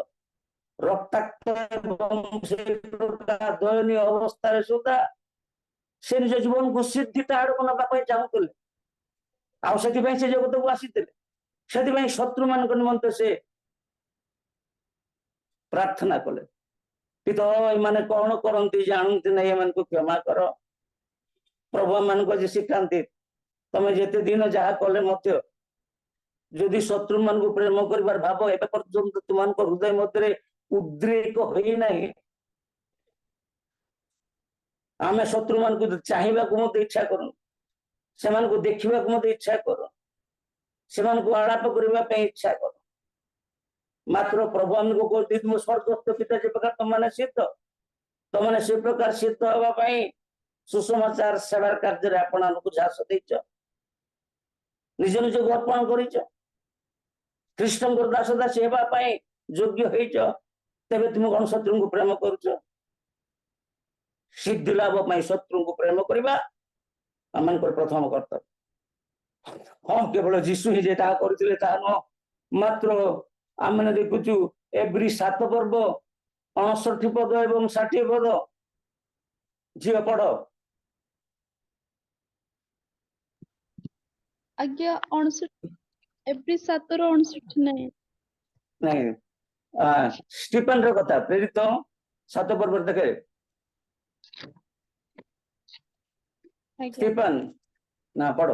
ରକ୍ତାକ୍ତ ଏବଂ ଦୟନୀୟ ଅବସ୍ଥାରେ ସୁଦ୍ଧା ସେ ନିଜ ଜୀବନକୁ ସିଦ୍ଧିତା ଆଡକୁ ନେବା ପାଇଁ ଚାହୁଁଥିଲେ। ଆଉ ସେଥିପାଇଁ ସେ ଜଗତକୁ ଆସିଥିଲେ। ସେଥିପାଇଁ ଶତ୍ରୁ ମାନଙ୍କ ନିମନ୍ତେ ସେ ପ୍ରାର୍ଥନା କଲେ। ପିତା ଏମାନେ କଣ କରନ୍ତି ଜାଣନ୍ତି ନାହିଁ, ଏମାନଙ୍କୁ କ୍ଷମା କର। ପ୍ରଭୁ ମାନଙ୍କୁ ଆଜି ଶିଖାନ୍ତି, ତମେ ଯେତେ ଦିନ ଯାହା କଲେ ମଧ୍ୟ ଯଦି ଶତ୍ରୁ ମାନଙ୍କୁ ପ୍ରେମ କରିବାର ଭାବ ଏବେ ପର୍ଯ୍ୟନ୍ତ ତୁମମାନଙ୍କ ହୃଦୟ ମଧ୍ୟରେ ଉଦ୍ରେକ ହୋଇନାହିଁ, ଆମେ ଶତ୍ରୁ ମାନଙ୍କୁ ଚାହିଁବାକୁ ମଧ୍ୟ ଇଚ୍ଛା କରୁନୁ, ସେମାନଙ୍କୁ ଦେଖିବାକୁ ମଧ୍ୟ ଇଚ୍ଛା କରୁ, ସେମାନଙ୍କୁ ଆଳାପ କରିବା ପାଇଁ ଇଚ୍ଛା କରୁ। ମାତ୍ର ପ୍ରଭୁ ଆମକୁ କହୁଛି ତୁମ ସ୍ୱର୍ଗସ୍ଥ ପିତା ଯେ ପ୍ରକାର ତମମାନେ ସିଦ୍ଧ, ତମମାନେ ସେ ପ୍ରକାର ସିଦ୍ଧ ହେବା ପାଇଁ ସୁସମାଚାର ସେବାର କାର୍ଯ୍ୟରେ ଆପଣମାନଙ୍କୁ ଝାସ ଦେଇଛ, ନିଜ ନିଜକୁ ଅର୍ପଣ କରିଛ, ଖ୍ରୀଷ୍ଟଙ୍କର ଦାସ ଦାସୀ ହେବା ପାଇଁ ଯୋଗ୍ୟ ହେଇଛ। ତେବେ ତୁମେ କଣ ଶତ୍ରୁଙ୍କୁ ପ୍ରେମ କରୁଛ? ସିଦ୍ଧି ଲାଭ ପାଇଁ ଶତ୍ରୁଙ୍କୁ ପ୍ରେମ କରିବା ଆମମାନଙ୍କର ପ୍ରଥମ କର୍ତ୍ତବ୍ୟ। ହଁ, କେବଳ ଯୀଶୁ ହିଁ ଯେ ତାହା କରିଥିଲେ ତାହା ନୁହଁ। ମାତ୍ର ଆମେ ଦେଖୁଛୁ ଏଭ୍ରି 7 ପର୍ବ 59 ପଦ ଏବଂ 60 ପଦ। ଝିଅ ପଢ। ଆଜ୍ଞା 59 ଏଭ୍ରି 7 ରୁ 59 ନାହିଁ। ନାଇଁ, ଷ୍ଟିଫେନ୍ ର କଥା ପ୍ରେରିତ 7 ପର୍ବରେ ଦେଖେ। ଆଜ୍ଞା ଷ୍ଟିଫେନ୍ ନା ପଢ।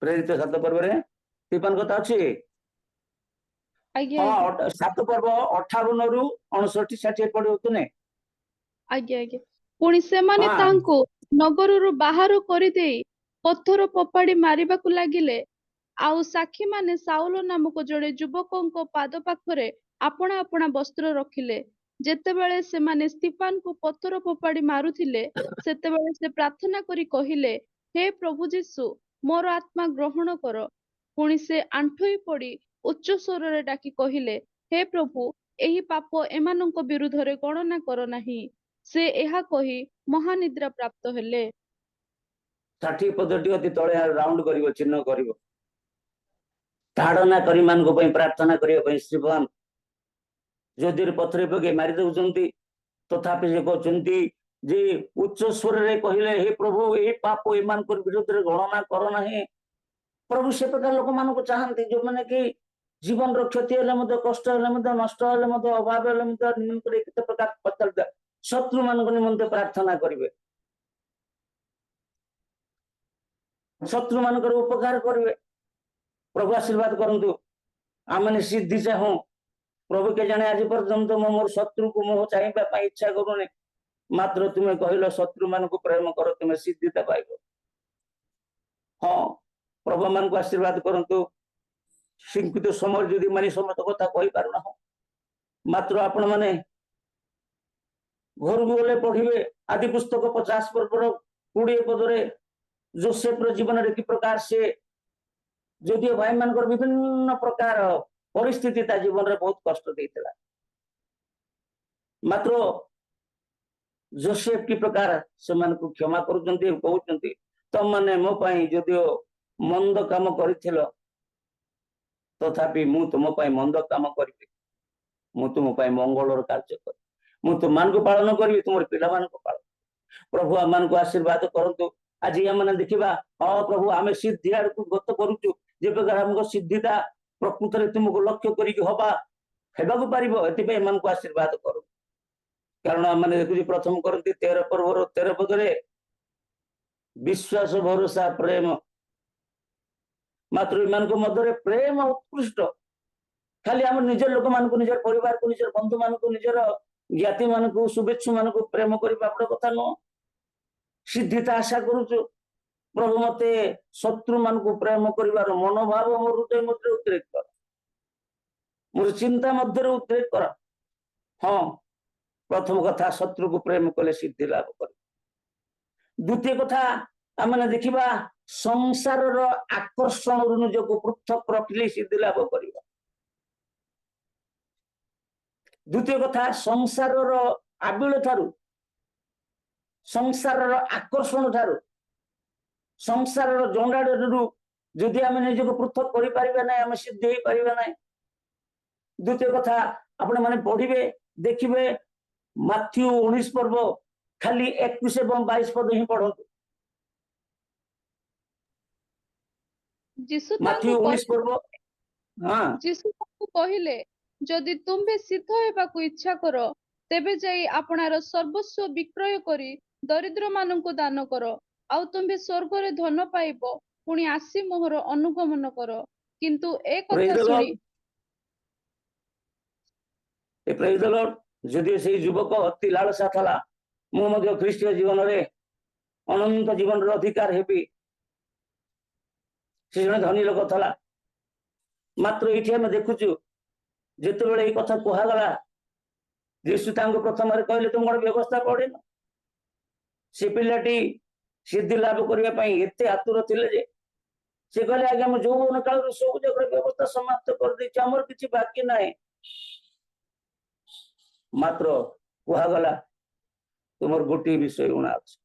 ପ୍ରେରିତ 7 ପର୍ବରେ ଷ୍ଟିଫେନ୍ କଥା ଅଛି। ଆଜ୍ଞା ହଁ, 7 ପର୍ବ 58 ରୁ 59 60 ପଢିବ ତୁନେ। ଆଜ୍ଞା। ପୁଣି ସେମାନେ ହଁ ତାଙ୍କୁ ନଗରରୁ ବାହାର କରିଦେଇ ପଥର ଫୋପାଡ଼ି ମାରିବାକୁ ଲାଗିଲେ। ଆଉ ସାକ୍ଷୀମାନେ ସାଉଲ ନାମକ ଜଣେ ଯୁବକଙ୍କ ପାଦ ପାଖରେ ଆପଣା ଆପଣା ବସ୍ତ୍ର ରଖିଲେ। ଯେତେବେଳେ ସେମାନେ ସ୍ତିଫାନକୁ ପଥର ଫୋପାଡ଼ି ମାରୁଥିଲେ, ସେତେବେଳେ ସେ ପ୍ରାର୍ଥନା କରି କହିଲେ, ହେ ପ୍ରଭୁ ଯୀଶୁ, ମୋର ଆତ୍ମା ଗ୍ରହଣ କର। ପୁଣି ସେ ଆଣ୍ଠୋଇ ପଡ଼ି ଉଚ୍ଚ ସ୍ୱରରେ ଡାକି କହିଲେ, ହେ ପ୍ରଭୁ, ଏହି ପାପ ଏମାନଙ୍କ ବିରୁଦ୍ଧରେ ଗଣନା କର ନାହିଁ। ସେ ଏହା କହି ମହାନିଦ୍ରା ପ୍ରାପ୍ତ ହେଲେ। ଷାଠିଏ ପଦଟି ଅତି ତଳେ ରାଉଣ୍ଡ କରିବ, ଚିହ୍ନ କରିବ। ତାଡ଼ନା କରି ମାନଙ୍କ ପାଇଁ ପ୍ରାର୍ଥନା କରିବା ପାଇଁ ଶ୍ରୀମାନ ଯଦିରେ ପଥରେ ପକେଇ ମାରି ଦଉଛନ୍ତି, ତଥାପି ସେ କହୁଛନ୍ତି ଯେ ଉଚ୍ଚ ସ୍ୱରରେ କହିଲେ, ହେ ପ୍ରଭୁ ଏହି ପାପ ଏମାନଙ୍କ ବିରୁଦ୍ଧରେ ଗଣନା କର ନାହିଁ। ପ୍ରଭୁ ସେ ପ୍ରକାର ଲୋକମାନଙ୍କୁ ଚାହାନ୍ତି ଯୋଉମାନେ କି ଜୀବନର କ୍ଷତି ହେଲେ ମଧ୍ୟ, କଷ୍ଟ ହେଲେ ମଧ୍ୟ, ନଷ୍ଟ ହେଲେ ମଧ୍ୟ, ଅଭାବ ହେଲେ ମଧ୍ୟ ନିମନ୍ତେ କେତେ ପ୍ରକାର ପଚାରିବେ, ଶତ୍ରୁ ମାନଙ୍କ ନିମନ୍ତେ ପ୍ରାର୍ଥନା କରିବେ, ଶତ୍ରୁ ମାନଙ୍କର ଉପକାର କରିବେ। ପ୍ରଭୁ ଆଶୀର୍ବାଦ କରନ୍ତୁ। ଆମେ ସିଦ୍ଧି ଚାହୁଁ। ପ୍ରଭୁ କେ ଜାଣେ ଆଜି ପର୍ଯ୍ୟନ୍ତ ମୁଁ ମୋର ଶତ୍ରୁକୁ ମୁଁ ଚାହିଁବା ପାଇଁ ଇଚ୍ଛା କରୁନି, ମାତ୍ର ତୁମେ କହିଲ ଶତ୍ରୁ ମାନଙ୍କୁ ପ୍ରେମ କର, ତୁମେ ସିଦ୍ଧିତା ପାଇବ। ହଁ, ପ୍ରଭୁ ମାନଙ୍କୁ ଆଶୀର୍ବାଦ କରନ୍ତୁ। ସୀମିତ ସମୟ ଯଦି ମାନେ ସମସ୍ତ କଥା କହିପାରୁନାହୁଁ, ମାତ୍ର ଆପଣ ମାନେ ଘରକୁ ଗଲେ ପଢିବେ ଆଦି ପୁସ୍ତକ 50 ପର୍ବର 20 ପଦରେ ଯୋସେଫର ଜୀବନରେ କି ପ୍ରକାର ସେ ଯଦିଓ ଭାଇ ମାନଙ୍କର ବିଭିନ୍ନ ପ୍ରକାର ପରିସ୍ଥିତି ତା ଜୀବନରେ ବହୁତ କଷ୍ଟ ଦେଇଥିଲା, ମାତ୍ର ଯୋସେଫ କି ପ୍ରକାର ସେମାନଙ୍କୁ କ୍ଷମା କରୁଛନ୍ତି, କହୁଛନ୍ତି ତମମାନେ ମୋ ପାଇଁ ଯଦିଓ ମନ୍ଦ କାମ କରିଥିଲ, ତଥାପି ମୁଁ ତୁମ ପାଇଁ ମନ୍ଦ କାମ କରିବି, ମୁଁ ତୁମ ପାଇଁ ମଙ୍ଗଳର କାର୍ଯ୍ୟ କରିବି, ମୁଁ ତୁମମାନଙ୍କୁ ପାଳନ କରିବି, ତୁମର ପିଲାମାନଙ୍କୁ ପାଳନ। ପ୍ରଭୁ ଆମମାନଙ୍କୁ ଆଶୀର୍ବାଦ କରନ୍ତୁ। ଆଜି ଆମେ ଦେଖିବା, ହଁ ପ୍ରଭୁ ଆମେ ସିଦ୍ଧି ଆଡକୁ ଗତ କରୁଛୁ, ଯେ ପ୍ରକାର ଆମକୁ ସିଦ୍ଧିଟା ପ୍ରକୃତରେ ତୁମକୁ ଲକ୍ଷ୍ୟ କରିକି ହେବାକୁ ପାରିବ, ଏଥିପାଇଁ ଏମାନଙ୍କୁ ଆଶୀର୍ବାଦ କରୁ। କାରଣ ଆମେ ଦେଖୁଛୁ ପ୍ରଥମ କରନ୍ତି 13 ପର୍ବର 13 ପଦରେ ବିଶ୍ୱାସ, ଭରସା, ପ୍ରେମ, ମାତ୍ର ଏମାନଙ୍କ ମଧ୍ୟରେ ପ୍ରେମ ଉତ୍କୃଷ୍ଟ। ଖାଲି ଆମ ନିଜର ଲୋକମାନଙ୍କୁ, ନିଜର ପରିବାରକୁ, ନିଜର ବନ୍ଧୁ ମାନଙ୍କୁ, ନିଜର ଜ୍ଞାତି ମାନଙ୍କୁ, ଶୁଭେଚ୍ଛୁ ମାନଙ୍କୁ ପ୍ରେମ କରିବା ବଡ କଥା ନୁହଁ। ସିଦ୍ଧିତା ଆଶା କରୁଛୁ, ପ୍ରଭୁ ମତେ ଶତ୍ରୁ ମାନଙ୍କୁ ପ୍ରେମ କରିବାର ମନୋଭାବ ମୋ ହୃଦୟ ମଧ୍ୟରେ ଉଦ୍ରେକ କର, ମୋର ଚିନ୍ତା ମଧ୍ୟରେ ଉଦ୍ରେକ କର। ହଁ, ପ୍ରଥମ କଥା ଶତ୍ରୁକୁ ପ୍ରେମ କଲେ ସିଦ୍ଧି ଲାଭ କରେ। ଦ୍ୱିତୀୟ କଥା ଆମେ ଦେଖିବା, ସଂସାରର ଆକର୍ଷଣରୁ ନିଜକୁ ପୃଥକ ରଖିଲେ ସିଦ୍ଧି ଲାଭ କରିବା। ଦ୍ୱିତୀୟ କଥା, ସଂସାରର ଆବିଳ ଠାରୁ, ସଂସାରର ଆକର୍ଷଣ ଠାରୁ, ସଂସାରର ଜଞ୍ଜାଳରୁ ଯଦି ଆମେ ନିଜକୁ ପୃଥକ କରିପାରିବା ନାହିଁ, ଆମେ ସିଦ୍ଧି ହେଇପାରିବା ନାହିଁ। ଦ୍ୱିତୀୟ କଥା, ଆପଣ ମାନେ ପଢିବେ, ଦେଖିବେ ମାଥ୍ୟୁ 19 ପର୍ବ ଖାଲି 21 ଏବଂ 22 ପଦ ହିଁ ପଢନ୍ତୁ। ଯୀଶୁ ମାଥ୍ୟୁ ତାଙ୍କୁ 19 ପର୍ବ, ହଁ, ଯୀଶୁ ତାଙ୍କୁ କହିଲେ, ଯଦି ତୁମ୍ଭେ ସିଦ୍ଧ ହେବାକୁ ଇଚ୍ଛା କର, ତେବେ ଯାଇ ଆପଣାର ସର୍ବସ୍ୱ ବିକ୍ରୟ କରି ଦରିଦ୍ର ମାନଙ୍କୁ ଦାନ କର, ଆଉ ତୁମ୍ଭେ ସ୍ୱର୍ଗରେ ଧନ ପାଇବ। ପୁଣି ଆସି ମୋହର ଅନୁଗମନ କର। କିନ୍ତୁ ଏ praise କଥା the ଶୁଣି Lord, praise the Lord। ଯଦି ସେଇ ଯୁବକ ଅତି ଲାଳସା ଥିଲା, ମୁଁ ମଧ୍ୟ ଖ୍ରୀଷ୍ଟୀୟ ଜୀବନରେ ଅନନ୍ତ ଜୀବନର ଅଧିକାର ହେବି, ସେ ଜଣେ ଧନୀ ଲୋକ ଥିଲା। ମାତ୍ର ଏଇଠି ଆମେ ଦେଖୁଛୁ, ଯେତେବେଳେ ଏଇ କଥା କୁହାଗଲା, ଯୀଶୁ ତାଙ୍କୁ ପ୍ରଥମରେ କହିଲେ ତୁମ ଗୋଟେ ବ୍ୟବସ୍ଥା ପଡେନ। ସେ ପିଲାଟି ସିଦ୍ଧି ଲାଭ କରିବା ପାଇଁ ଏତେ ଆତୁର ଥିଲେ ଯେ ସେ କହିଲେ, ଆଜ୍ଞା ମୁଁ ଯୌବନ କାଳରୁ ସବୁ ଜାଗାର ବ୍ୟବସ୍ଥା ସମାପ୍ତ କରିଦେଇଛି, ଆମର କିଛି ବାକି ନାହିଁ। ମାତ୍ର କୁହାଗଲା ତୁମର ଗୋଟିଏ ବିଷୟ ଗୁଣା ଅଛି,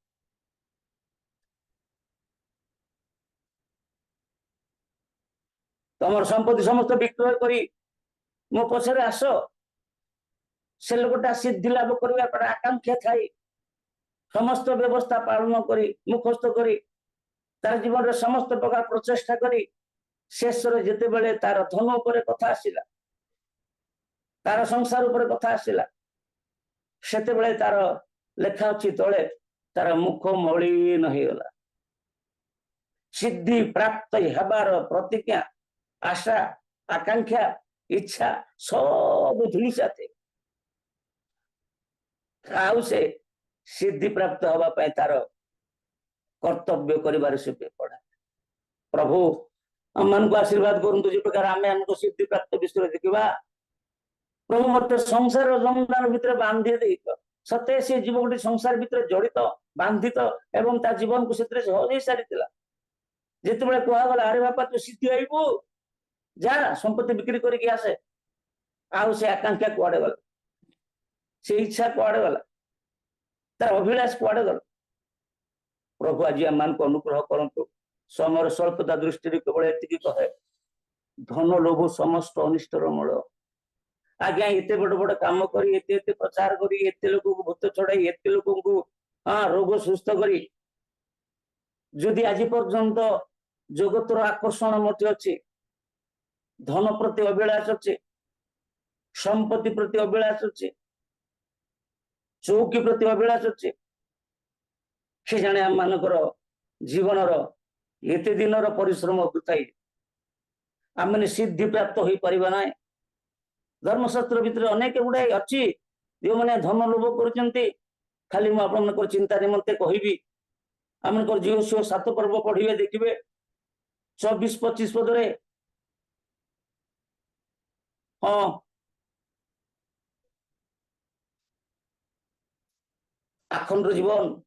ତମର ସମ୍ପତ୍ତି ସମସ୍ତ ବିକ୍ରୟ କରି ମୋ ପଛରେ ଆସ। ସେ ଲୋକଟା ସିଦ୍ଧି ଲାଭ କରିବା ପାଇଁ ଆକାଂକ୍ଷା ଥାଇ ସମସ୍ତ ବ୍ୟବସ୍ଥା ପାଳନ କରି, ମୁଖସ୍ଥ କରି, ତାର ଜୀବନରେ ସମସ୍ତ ପ୍ରକାର ପ୍ରଚେଷ୍ଟା କରି, ଶେଷରେ ଯେତେବେଳେ ତାର ଧନ ଉପରେ କଥା ଆସିଲା, ତାର ସଂସାର ଉପରେ କଥା ଆସିଲା, ସେତେବେଳେ ତାର ଲେଖା ଅଛି ତଳେ, ତାର ମୁଖ ମଳିନ ହେଇଗଲା। ସିଦ୍ଧି ପ୍ରାପ୍ତ ହେବାର ପ୍ରତିଜ୍ଞା, ଆଶା, ଆକାଂକ୍ଷା, ଇଚ୍ଛା ସବୁ ଧୂଳିସାତ। ଆଉ ସେ ସିଦ୍ଧି ପ୍ରାପ୍ତ ହେବା ପାଇଁ ତାର କର୍ତ୍ତବ୍ୟ କରିବାରେ ସେ ପଡା। ପ୍ରଭୁ ଆମମାନଙ୍କୁ ଆଶୀର୍ବାଦ କରନ୍ତୁ, ଯେ ପ୍ରକାର ଆମେ ଆମକୁ ସିଦ୍ଧି ପ୍ରାପ୍ତ ବିଷୟରେ ଦେଖିବା। ପ୍ରଭୁ ମତେ ସଂସାର ଜଞ୍ଜାଳ ଭିତରେ ବାନ୍ଧି ଦେଇଛ, ସତେ ସେ ଜୀବଟି ସଂସାର ଭିତରେ ଜଡିତ, ବାନ୍ଧିତ ଏବଂ ତା ଜୀବନକୁ ସେଥିରେ ହଜେଇ ସାରିଥିଲା। ଯେତେବେଳେ କୁହାଗଲା, ଆରେ ବାପା ତୁ ସିଦ୍ଧି ଆଇବୁ, ଯା ସମ୍ପତ୍ତି ବିକ୍ରି କରିକି ଆସେ, ଆଉ ସେ ଆକାଂକ୍ଷା କୁଆଡେ ଗଲା, ସେ ଇଚ୍ଛା କୁଆଡେ ଗଲା, ତାର ଅଭିଳାଷ କୁଆଡେ ଗଲା। प्रभु आज आम को अनुग्रह करंतु समय स्वल्पता दृष्टि केवल एति कहे धन लोभ समस्त अनिष्टर मूल आज्ञा एते बड़ बड़ काम करी एते एते प्रचार करी एते लोक को भूत छड़ाई एते लोक को रोग सुस्थ करी जदि आज पर्यंत जगतर आकर्षण मत अच्छे धन प्रति अभिलाष अच्छे संपत्ति प्रति अभिलाष अच्छे चौकी प्रति अभिलाष अच्छे से जाने आम मानकर जीवन एते दिन परिश्रम वृथाई आम मैंने सिद्धि प्राप्त हो पारिबा ना धर्मशास्त्र भितर अनेक गुड़ाई अच्छी जो मैंने धन लोभ कर खाली मुझे चिंता निमंते कहबी आम जीव शिव 7 पर्व पढ़िए देखिए 24-25 पदरे हाँ आखंड जीवन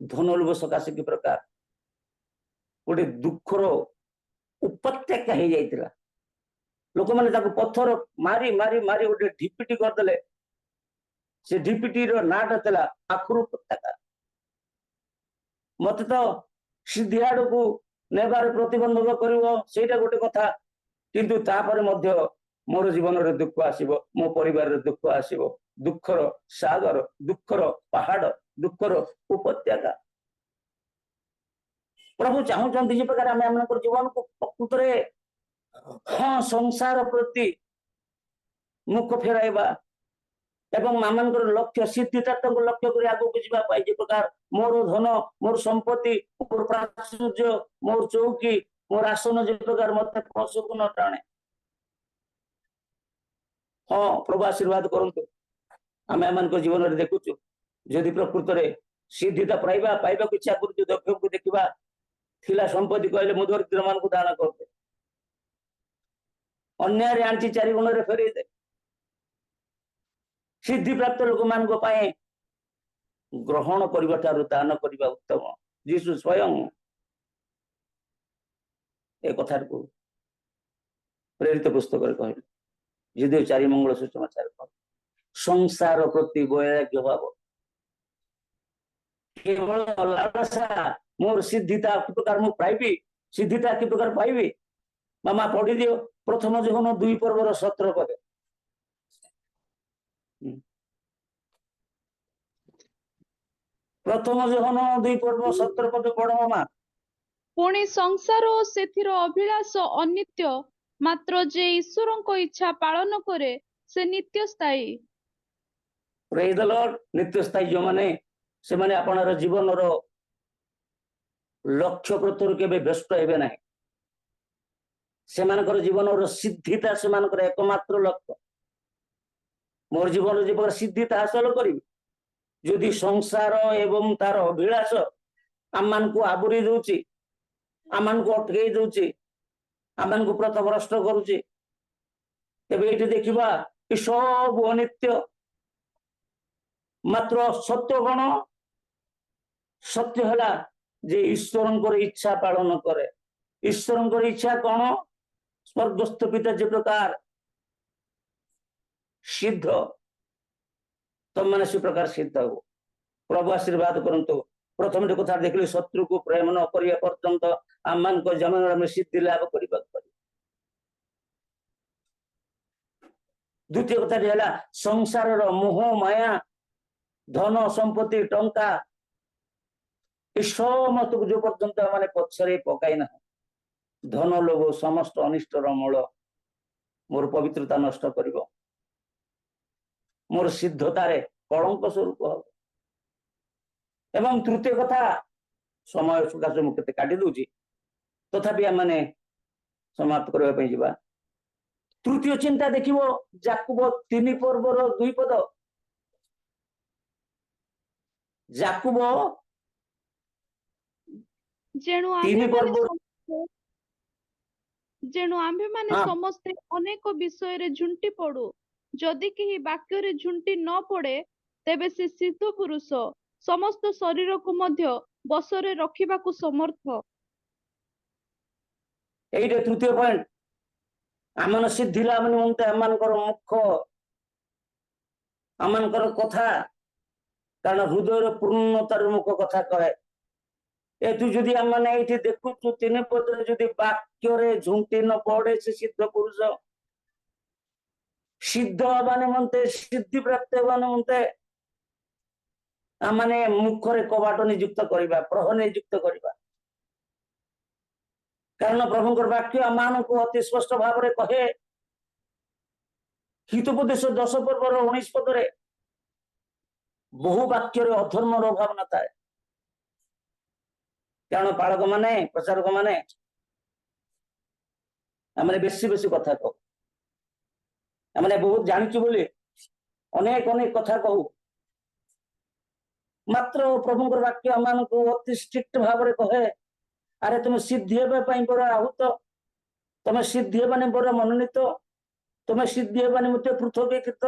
धन लोभ सकाशे कि प्रकार गोटे दुखर उपत्यका हो जाइतिला लोक मैंने पत्थर मारी मारी मारी गोटे ढिपिटी करदे से ढिपिटी नाटा था आखुर उपत्यका मत तो सिद्धि आड़ को नेबार प्रतिबंधक कर गोटे कथा किंतु तापर मध्य मोर जीवन में दुख आसो मो परिवार दुख आसो दुखर सागर दुखर पहाड़ दुखर उपत्यका प्रभु चाहते जे प्रकार आम जीवन को प्रकृत हाँ संसार प्रति मुख फेराइबा एवं आमर लक्ष्य सिद्धिदाता लक्ष्य कर आगे को जावाई जे प्रकार मोर धन मोर संपत्ति मोर प्राचुर्य मोर चौकी मोर आसन जे प्रकार मत पशुक न टाणे हाँ प्रभु आशीर्वाद करंतु आम आम जीवन में देखुचु जदि प्रकृत में सिद्धिता पाइबा पाइबा इच्छा कर दक्ष को देखा थिला संपत्ति कहले मु दरिद्र मान को दान करते अन्याय आंची 4 गुण रे फेरे दे सिद्धि प्राप्त लोक मान को पाए ग्रहण करबा तारु दान करबा उत्तम यीशु स्वयं ए कथा को प्रेरित पुस्तक रे कहले यदि 4 मंगल सुसमाचार संसार प्रति वैराग्य भाव केवल लालसा मोर सिद्धिता कि प्रकार मु पाइबी सिद्धिता कि प्रकार पाइबी मामा पढ़ी दियो प्रथम जोहन 2 पर्वर 17 पद प्रथम जोहन 2 पर्व 17 पद पढ़ मामा पुणी संसार ओ सेथिर अभिलाष अनित्य मात्र जे ईश्वरଙ୍କ इच्छा पालन करे से नित्य स्थायी प्रेज द लॉर्ड नित्य स्थायी जो माने से माने आपनर जीवन रो लक्ष्य प्रति केबे व्यस्त हेबे नाही से मानकर जीवन रो सिद्धिता से मानकर एकमात्र लक्ष्य मोर जीवन जे प्रकार सिद्धिता हासिल करी यदि संसार एवं तार अभिलाष आम मान को आबुरी दउची आम मान को अटकई दउची आम मान को प्रथभ्रष्ट करूची तेबे एठी देखिबा कि सब अनित्य मात्र सत्य गण सत्य हला जे ईश्वरंकर इच्छा पालन करे ईश्वरंकर इच्छा कौन स्वर्गस्थ पिता जे प्रकार सिद्ध तुम मैंने से प्रकार सिद्ध हो प्रभु आशीर्वाद करंतु प्रथम जो कथा देखली शत्रु को प्रेम न करिया पर्यंत आम मान को जमीन में सिद्धि लाभ करबा द्वितीय कथा है संसार रो मोह माया धन संपत्ति टंका समस्त को जो पर्यंत मैंने पछरे पकाई ना धन लोभ समस्त अनिष्टर मूल मोर पवित्रता नष्ट कर मोर सिद्धतारे कलंक स्वरूप हम एवं तृतीय कथा समय सकाशे मुझे काटी दूची तथापि आम मैंने समाप्त करने जा तृतीय चिंता देखिबो याकूब 3 पर्वर 2 पद याकूब जेणु आम्भे माने समस्ते अनेक विषय रे झुंटी पड़ू जदि केही वाक्य रे झुंटी न पड़े तेबे से सिद्ध पुरुष समस्त शरीर को मध्य बस रे रखिबा को समर्थ एइटे तृतीय पॉइंट आमन सिद्धिला मन मुंते आमनकर मुख आमनकर कथा କାରଣ ହୃଦୟର ପୂର୍ଣ୍ଣତାର ମୁଖ କଥା କହେ। ଏଠୁ ଯଦି ଆମେ ଏଇଠି ଦେଖୁଛୁ 3 ପଦରେ ଯଦି ବାକ୍ୟରେ ଝୁଣ୍ଟି ନ ପଡେ ସେ ସିଦ୍ଧ ପୁରୁଷ। ସିଦ୍ଧ ହେବା ନିମନ୍ତେ ସିଦ୍ଧି ପ୍ରାପ୍ତ ହେବା ନିମନ୍ତେ ଆମେ ମୁଖରେ କବାଟ ନିଯୁକ୍ତ କରିବା, ପ୍ରହର ନିଯୁକ୍ତ କରିବା। କାରଣ ପ୍ରଭୁଙ୍କର ବାକ୍ୟ ଆମମାନଙ୍କୁ ଅତି ସ୍ପଷ୍ଟ ଭାବରେ କହେ, ହିତୋପଦେଶ 10 ପର୍ବର 19 ପଦରେ ବହୁ ବାକ୍ୟରେ ଅଧର୍ମର ଅଭାବ ନଥାଏ। କାରଣ ପାଳକ ମାନେ, ପ୍ରଚାରକ ମାନେ ଆମେ ବେଶୀ ବେଶୀ କଥା କହୁ, ଆମେ ବହୁତ ଜାଣିଛୁ ବୋଲି ଅନେକ ଅନେକ କଥା କହୁ। ମାତ୍ର ପ୍ରଭୁଙ୍କର ବାକ୍ୟ ଆମମାନଙ୍କୁ ଅତି ଷ୍ଟ୍ରିକ୍ଟ ଭାବରେ କହେ, ଆରେ ତୁମେ ସିଦ୍ଧି ହେବା ପାଇଁ ପରା ଆହୁତ, ତୁମେ ସିଦ୍ଧି ହେବା ପାଇଁ ପରା ମନୋନୀତ, ତୁମେ ସିଦ୍ଧି ହେବା ନିମନ୍ତେ ପୃଥକୀକୃତ।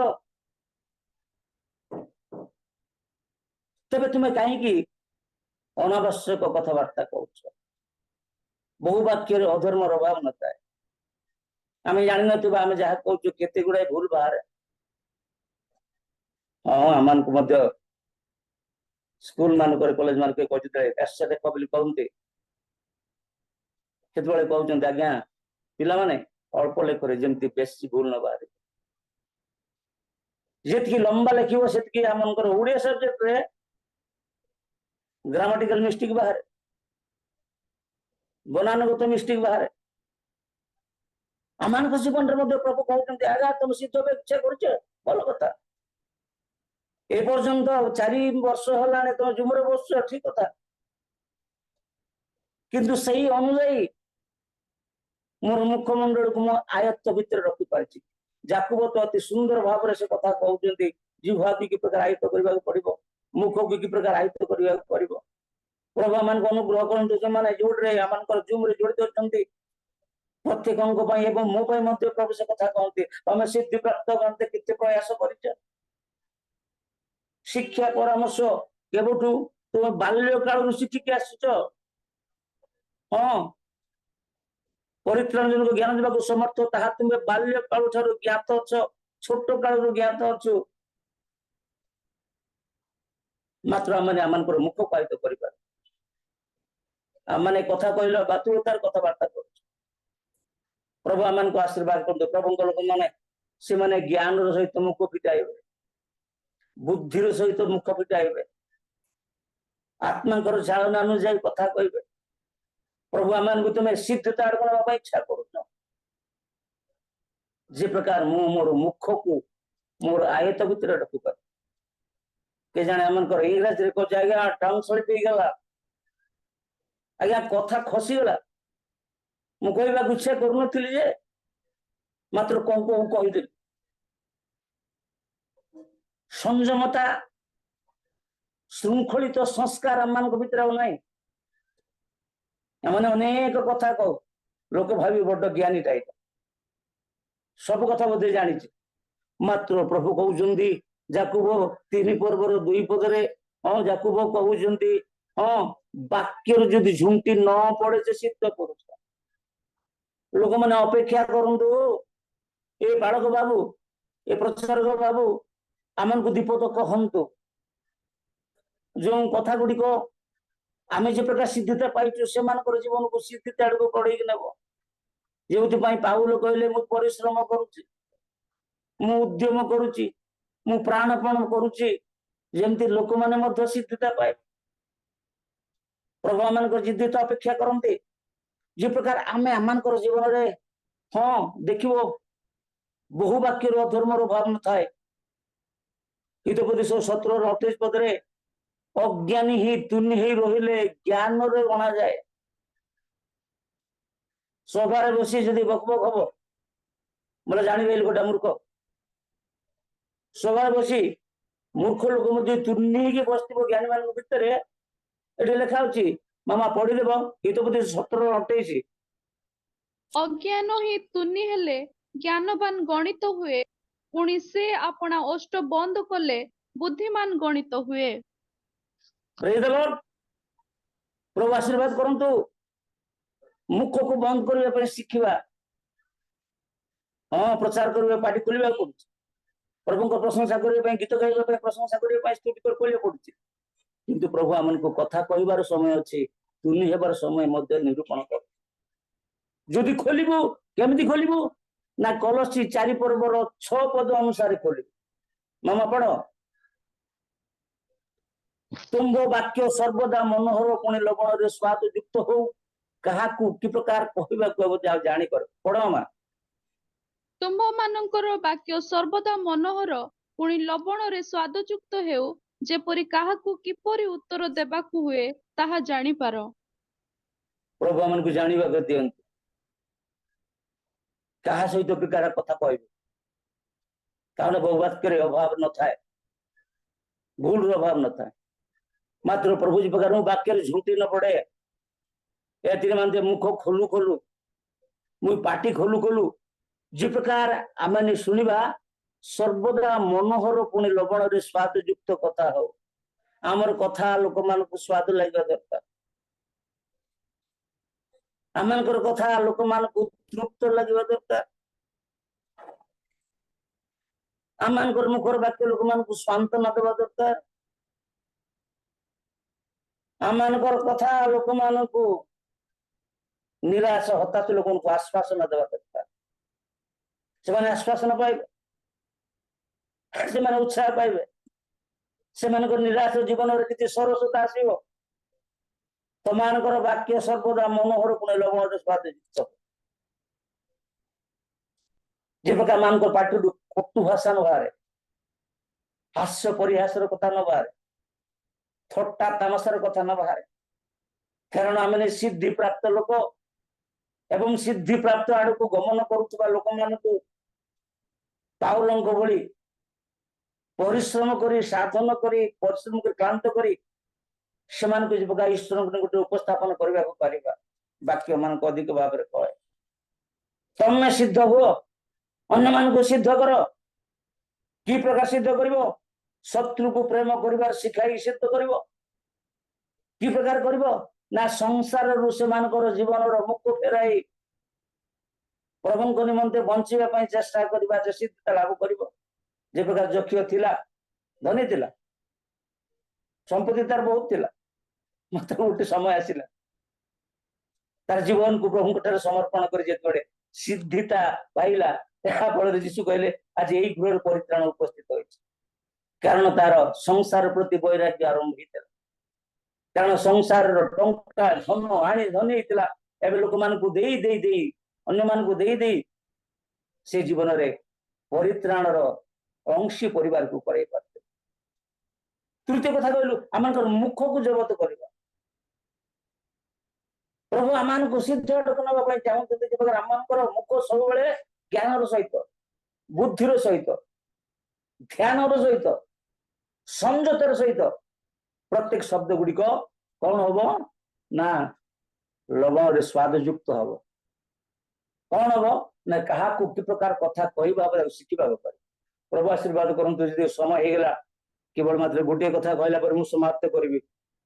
ତେବେ ତୁମେ କାହିଁକି ଅନାବଶ୍ୟକ କଥାବାର୍ତ୍ତା କହୁଛ? ବହୁ ବାକ୍ୟରେ ଅଧର୍ମର ଅଭାବ ନଥାଏ। ଆମେ ଜାଣିନଥିବା ଆମେ ଯାହା କହୁଛୁ କେତେ ଗୁଡାଏ ଭୁଲ ବାହାରେ। ହଁ, ଆମମାନଙ୍କୁ ମଧ୍ୟ ସ୍କୁଲ ମାନଙ୍କରେ, କଲେଜ ମାନଙ୍କରେ କହିଥିଲେ ଦେଖ ବୋଲି କହନ୍ତି, ସେତେବେଳେ କହୁଛନ୍ତି ଆଜ୍ଞା ପିଲାମାନେ ଅଳ୍ପ ଲେଖରେ ଯେମିତି ବେଶୀ ଭୁଲ ନ ବାହାରେ। ଯେତିକି ଲମ୍ବା ଲେଖିବ ସେତିକି ଆମଙ୍କର ଓଡିଆ ସବଜେକ୍ଟରେ ଗ୍ରାମାଟିକାଲ ମିଷ୍ଟେକ୍ ବାହାରେ, ବନାନଗତ ମିଷ୍ଟେକ୍ ବାହାରେ। ଆମମାନଙ୍କ ଜୀବନରେ ମଧ୍ୟ ପ୍ରଭୁ କହୁଛନ୍ତି ଆଜ୍ଞା ତମେ ସିଦ୍ଧ ଇଚ୍ଛା କରୁଛ, ଭଲ କଥା। ଏ ପର୍ଯ୍ୟନ୍ତ 4 ବର୍ଷ ହେଲାଣି ତମେ ଜୁମରେ ବସୁଛ, ଠିକ କଥା। କିନ୍ତୁ ସେଇ ଅନୁଯାୟୀ ମୋର ମୁଖମଣ୍ଡଳକୁ ମୁଁ ଆୟତ୍ତ ଭିତରେ ରଖିପାରିଛି। ଯାକୁବ ତ ଅତି ସୁନ୍ଦର ଭାବରେ ସେ କଥା କହୁଛନ୍ତି, ଜିହ୍ୱାକୁ କି ପ୍ରକାର ଆୟତ୍ତ କରିବାକୁ ପଡିବ, ମୁଖକୁ କି ପ୍ରକାର ଆୟତ୍ତ କରିବାକୁ ପଡିବ। ପ୍ରଭୁ ଆମମାନଙ୍କୁ ଅନୁଗ୍ରହ କରନ୍ତୁ, ସେମାନେ ଯୋଉଠି ଆମଙ୍କର ଜୁମରେ ଜଡିତ ଅଛନ୍ତି ପ୍ରତ୍ୟେକଙ୍କ ପାଇଁ ଏବଂ ମୋ ପାଇଁ ମଧ୍ୟ ପ୍ରଭୁ ସେ କଥା କହନ୍ତି, ତମେ ସିଦ୍ଧି ପ୍ରାପ୍ତ କରନ୍ତେ କେତେ ପ୍ରୟାସ କରିଛ। ଶିକ୍ଷା ପରାମର୍ଶ କେବଠୁ ତୁମେ ବାଲ୍ୟ କାଳରୁ ଶିଖିକି ଆସିଛ। ହଁ, ପରିତ୍ରାଣଜନକ ଜ୍ଞାନ ଦେବାକୁ ସମର୍ଥ ତାହା ତୁମେ ବାଲ୍ୟ କାଳ ଠାରୁ ଜ୍ଞାତ ଅଛ, ଛୋଟ କାଳରୁ ଜ୍ଞାତ ଅଛୁ। ମାତ୍ର ଆମେ ଆମମାନଙ୍କର ମୁଖ ପାଇତ କରିପାରୁ, ଆମେ କଥା କହିଲା ବାତୁଳତାର କଥାବାର୍ତ୍ତା କରୁଛୁ। ପ୍ରଭୁ ଆମମାନଙ୍କୁ ଆଶୀର୍ବାଦ କରନ୍ତୁ। ପ୍ରଭୁଙ୍କ ଲୋକମାନେ ସେମାନେ ଜ୍ଞାନର ସହିତ ମୁଖ ଫିଟାଇବେ, ବୁଦ୍ଧିର ସହିତ ମୁଖ ଫିଟାଇବେ, ଆତ୍ମାଙ୍କର ଚାଳନା ଅନୁଯାୟୀ କଥା କହିବେ। ପ୍ରଭୁ ଆମମାନଙ୍କୁ ତୁମେ ସିଦ୍ଧତା ଆଡକୁ ନେବା ପାଇଁ ଇଚ୍ଛା କରୁଛ। ଯେ ପ୍ରକାର ମୁଁ ମୋର ମୁଖକୁ ମୋର ଆୟତ ଭିତରେ ରଖିପାରେ। କେଜାଣି ଆମଙ୍କର ଇଂରାଜୀରେ କହୁଛି ଆଜ୍ଞା ଟଙ୍ଗ ସ୍ଲିପ ହେଇଗଲା, ଆଜ୍ଞା କଥା ଖସିଗଲା। ମୁଁ କହିବାକୁ ଇଚ୍ଛା କରୁନଥିଲି ଯେ ମାତ୍ର କଣ କହିଦେଲି। ସଂଯମତା, ଶୃଙ୍ଖଳିତ ସଂସ୍କାର ଆମମାନଙ୍କ ଭିତରେ ଆଉ ନାହିଁ। ଏମାନେ ଅନେକ କଥା କହୁ, ଲୋକ ଭାବି ବଡ ଜ୍ଞାନୀ ଟାଇପ, ସବୁ କଥା ବୋଧେ ଜାଣିଛି। ମାତ୍ର ପ୍ରଭୁ କହୁଛନ୍ତି ଯାକୁବ 3 ପର୍ବର 2 ପଦରେ, ହଁ ଯାକୁବ କହୁଛନ୍ତି ହଁ ବାକ୍ୟରୁ ଯଦି ଝୁଣ୍ଟି ନ ପଡେ ସେ ସିଦ୍ଧ ପୁରୁଷ। ଲୋକମାନେ ଅପେକ୍ଷା କରନ୍ତୁ, ଏ ବାଳକ ବାବୁ, ଏ ପ୍ରଚାରକ ବାବୁ ଆମମାନଙ୍କୁ ଦୀପଦ କହନ୍ତୁ। ଯୋଉ କଥା ଗୁଡିକ ଆମେ ଯେ ପ୍ରକାର ସିଦ୍ଧତା ପାଇଛୁ ସେମାନଙ୍କର ଜୀବନକୁ ସିଦ୍ଧତା ଆଡକୁ କଢେଇକି ନେବ। ଯେଉଁଥିପାଇଁ ପାଉଲ କହିଲେ ମୁଁ ପରିଶ୍ରମ କରୁଛି, ମୁଁ ଉଦ୍ୟମ କରୁଛି, ମୁଁ ପ୍ରାଣପଣ କରୁଛି, ଯେମିତି ଲୋକମାନେ ମଧ୍ୟ ସିଦ୍ଧତା ପାଏ। ପ୍ରଭୁ ମାନଙ୍କର ଜିଦ୍ଦିତ ଅପେକ୍ଷା କରନ୍ତି। ଯେ ପ୍ରକାର ଆମେ ଆମମାନଙ୍କର ଜୀବନରେ ହଁ ଦେଖିବ ବହୁ ବାକ୍ୟର ଅଧର୍ମର ଅଭାବ ନଥାଏ। ହିତୋପଦେଶ 17-28 ପଦରେ ଅଜ୍ଞାନୀ ହିଁ ତୁନି ହେଇ ରହିଲେ ଜ୍ଞାନରେ ଗଣାଯାଏ। ସଭାରେ ବସି ଯଦି ବକବକ ହବ ବୋଲେ ଜାଣିବେ ଗୋଟେ ମୂର୍ଖ। ସଭାରେ ବସି ମୂର୍ଖ ଲୋକ ମଧ୍ୟ ତୁନି ହେଇକି ବସିଥିବ ଜ୍ଞାନୀ ମାନଙ୍କ ଭିତରେ। ଏଠି ଲେଖା ହଉଛି, ମାମା ପଢିଦେବ ହିତୋପଦେଶ 17-28। ଅଜ୍ଞାନ ହିଁ ତୁନି ହେଲେ ଜ୍ଞାନବାନ ଗଣିତ ହୁଏ, ପୁଣି ସେ ଆପଣା ଓଷ୍ଠ ବନ୍ଦ କଲେ ବୁଦ୍ଧିମାନ ଗଣିତ ହୁଏ। Praise the Lord। ପ୍ରଭୁ ଆଶୀର୍ବାଦ କରନ୍ତୁ। ମୁଖକୁ ବନ୍ଦ କରିବା ପାଇଁ ଶିଖିବା। ହଁ ପ୍ରଚାର କରିବା, ପାଟି ଖୋଲିବାକୁ ପଡୁଛି, प्रभु को प्रशंसा करने गीत गाइबा प्रशंसा करने स्तुति कर पड़ुଛି किंतु प्रभु आमको कथा कहबार समय अच्छी तुनि हेबार समय मध्य निरूपण कर जदि खोलबु केमती खोलबु ना कलसी 4 पर्वर 6 पद अनुसार खोलबु मामा पढ़ तुम्भ वाक्य सर्वदा मनोहर पुणी लवण रे स्वाद युक्त हो काहाकू कि प्रकार कहबाकू जानी कर पढ़ मामा ତୁମ୍ଭମାନଙ୍କର ବାକ୍ୟ ସର୍ବଦା ମନୋହର ପୁଣି ଲବଣରେ ସ୍ୱାଦଯୁକ୍ତ ହେଉ ଯେପରି କାହାକୁ କିପରି ଉତ୍ତର ଦେବାକୁ ହୁଏ ତାହା ଜାଣିପାର। प्रभु आमको जानिबा दियंतु कहा सहित प्रकार कथा कहबे कारण बहुवाक्य अभाव न थाए भूल अभाव न थाए मात्र प्रभु जी प्रकार वाक्य झूठी न पड़े एतिर मानते मुख खोलू खोलू मु पाटी खोलू खोलू जे प्रकार आमने सुनिबा सर्वदा मनोहर पुणी लवण रे स्वाद युक्त कथा हो आमर कथा लोक मान को स्वाद लगे दरकार आमनकर कथा लोक मान को तृप्त लगे दरकार आमनकर मुखर वाक्य लोक मान को सांत्वना देवा दरकार आमनकर कथा लोक मान को निराश हताश लोक को आश्वासन देवा दरकार से आश्वासन पाइबे से उत्साह पाइबे से निराश जीवन में किसी सरसता आसो तमानकर वाक्य सर्वदा मनोहर पुणे लवण स्वाद जे प्रकार मान पार्टी कटु भाषा न बाहर हास्य परिहासर कथा न बाहर थट्टा तामसार कथा न बाहर कारण आम सिद्धि प्राप्त लोक एवं सिद्धि प्राप्त आड़ को गमन करुवा लोक मान पाउलंक भली परिश्रम करी साधन करी परिश्रम कर क्लांत करी ईश्वर गोटे उपस्थापन करने को पारिबा वाक्य मान अधिक भाव में कहे तमे सिद्ध हुओ अन्य मान को सिद्ध कर कि प्रकार सिद्ध कर शत्रु को प्रेम कर शिखाई सिद्ध कर कि प्रकार कर ना संसार रु से जीवन मुख फेराई प्रभु को निमंते बंचिबा चेष्टा करबा जे सिद्धता लाभ कर जे प्रकार जक्ष्य थिला धनी थिला संपत्ति तार बहुत थिला मत गोटे समय आसिला तार जीवन को प्रभु समर्पण कर सिद्धिता पाइला फल यीशु कहले आज यही गृह परित्राण उपस्थित हो कारण तार संसार प्रति वैराग्य आरंभ होता कारण संसार टंका धन आनी धनी होता एवं लोक मान को अन्य मान को से जीवन रे परित्राणर अंशी परिवार को करे पारते तृतीय कथा कहलु आमनकर मुख को जगत करबा प्रभु आमान को सिद्ध नवा पाई चाहते आमनकर मुख सब बेले ज्ञान सहित बुद्धिर सहित ध्यान सहित संयतर सहित प्रत्येक शब्द गुड़िक कौन हम ना लवण रे स्वाद युक्त हम कौन हम ना क्या कि प्रकार कथा कह शिखा प्रभु आशीर्वाद करते समय होगा केवल मात्र गोटे कथा कहला पर मु समाप्त करी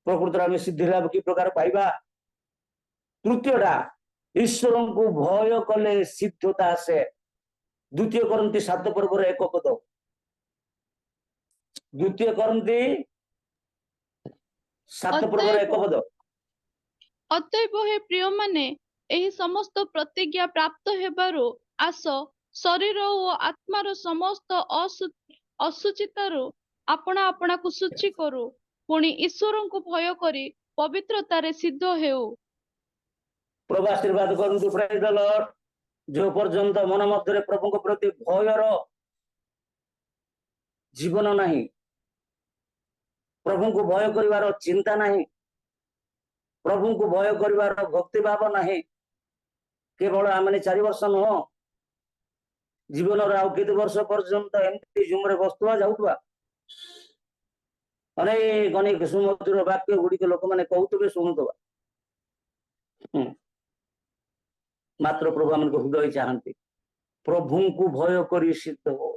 प्रकृत आम सिद्धि लाभ कि प्रकार पाइबा तृतीयटा ईश्वर को भय कले सिद्धता आसे द्वितीय करंती 7 पर्व 1 पद द्वितीय करंती 7 पर्व 1 पद अतएव हे प्रिय माने एही समस्त प्रतिज्ञा प्राप्त हेबारु आस शरीर और आत्मार समस्त असुचितारु अपना अपना को शुचि करू पुणी ईश्वर को भय करी पवित्रतारे सिद्ध हेउ प्रभु आशीर्वाद करंतु प्रेज द लॉर्ड जो पर्यंत मन मध्य प्रभु को प्रति भयर जीवन नहीं प्रभु को भय करिवार चिंता नहीं प्रभु को भय करिवार भक्ति भाव नहीं केवल आमने 4 वर्ष नुह जीवन केते वर्ष पर्यंत एमती जुमरे बसुआ जाऊआ अनेक अनेक सुमधुर वाक्य गुड़िक लोक मैंने कहते शुणुवा मात्र प्रभु आम हृदय चाहती प्रभु को भय कर सिद्ध हो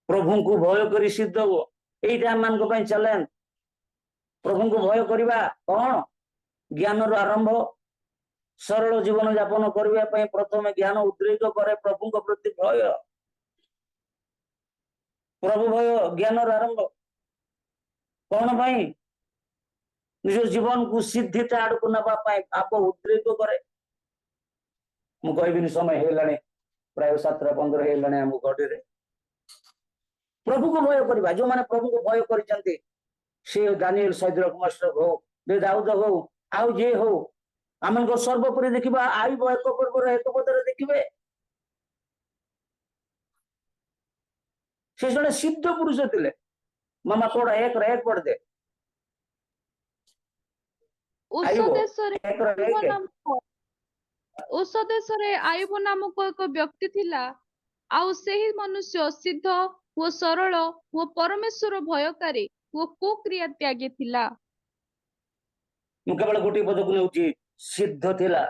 प्रभु को भय कर सिद्ध हो यहीटा आम मान चैलेंज प्रभु को भय करवा कौन ज्ञान आरंभ सरल जीवन यापन करने प्रथम ज्ञान उद्रेक करे प्रभु प्रति भय प्रभु भय ज्ञान आरंभ कौन भाई निज जीवन को सिद्धिता आड़ को नबा आप उद्रेक करे मु कहबिनी समय हेलाने प्राय 7:15 हेलाने हम गडे प्रभु को भय करबा जो माने प्रभु को भय करिसंते से दानिएल सैद्रक मशरक हो बे दाऊद हो आउ जे हो आमन को सर्वोपरि देखिबा आइबो एक पूर्व एक पदरे देखिबे से जने सिद्ध पुरुष थिले मामा कोड एक रे एक पढ़ दे उस देशरे एक रे एक उस देशरे आयुब नामक एक व्यक्ति थिला आउ सेही मनुष्य सिद्ध वो सरल वो परमेश्वर भयकारी वो कुक्रिया त्यागी थिला मु केवल गोटी पद को नेउची सिद्ध थिला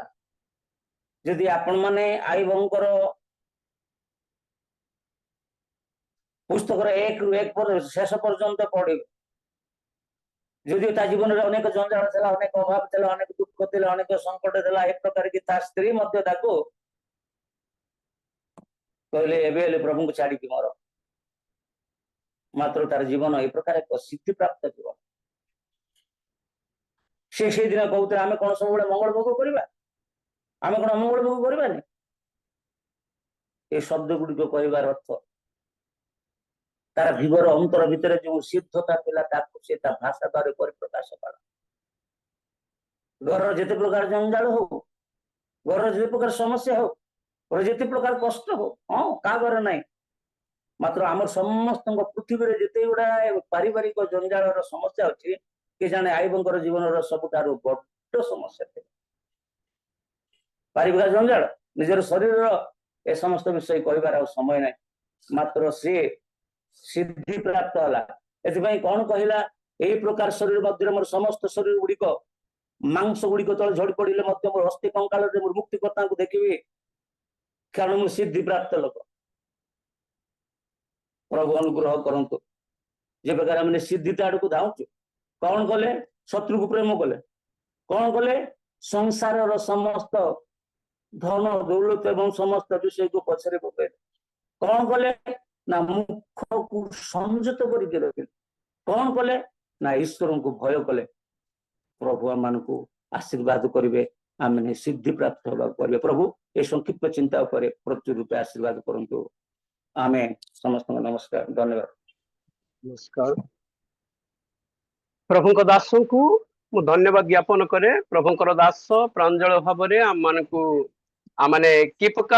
यदि आपण माने आयुबंकर पुस्तक एक रु एक पर शेष पर्यंत पढ़े जदि ता जीवन में अनेक जंजाल था अनेक अभाव था अनेक दुख था अनेक संकट था एक प्रकार की ता स्त्री मध्य ताको कहले एबे प्रभु को छाड़ी की मोर मात्र तार जीवन ए प्रकार एक सिद्धि प्राप्त जीवन से दिन कहते आम कौन सब मंगल भोग करवा आम कौन अमंगल भोग करवानी ये शब्द गुड़िक कहबार अर्थ तार भीवर अंतर भितर जो सिद्धता से भाषा द्वारा परिप्रकाश करा घर जिते प्रकार जंजाल हो घर जिते प्रकार समस्या हो और जिते प्रकार कष्ट हो हाँ क्या घर ना मात्र आम समस्त पृथ्वी जिते गुड़ा पारिवारिक जंजाल समस्या अच्छी कि जाने आयुबंकर जीवन सबुठार बड़ समस्या थे पारिवारिक जंजाल निजर शरीर ए समस्त विषय कहबार समय ना मात्र से सिद्धि प्राप्त होला एथि कौन कहला यही प्रकार शरीर मध्य मोर समस्त शरीर गुड़िक मांस गुड़िक तले झड़ी पड़े मोर अस्थि कंकाल मोर मुक्तिकर्ता को देखिए कारण मुझे सिद्धि प्राप्त लोक प्रभु अनुग्रह करंतु जे प्रकार हमने सिद्धिता आड़ को धाऊँ कौन कले शत्रु को प्रेम कले कौन कले संसार समस्त धन दौलत एवं समस्त विषय को पछरे पकड़े कौन कले ना मुख को संयत करके रखे कौन कले ना ईश्वर को भय कले प्रभु आम मान को आशीर्वाद करेंगे आम सिद्धि प्राप्त होगा करेंगे प्रभु ये संक्षिप्त चिंता पर प्रचुर रूपे आशीर्वाद करंतु आमे समस्त नमस्कार धन्यवाद नमस्कार प्रभु दास को मु धन्यवाद ज्ञापन करे प्रभुकर दास प्रांजल भाव आम मानक आम कि प्रकार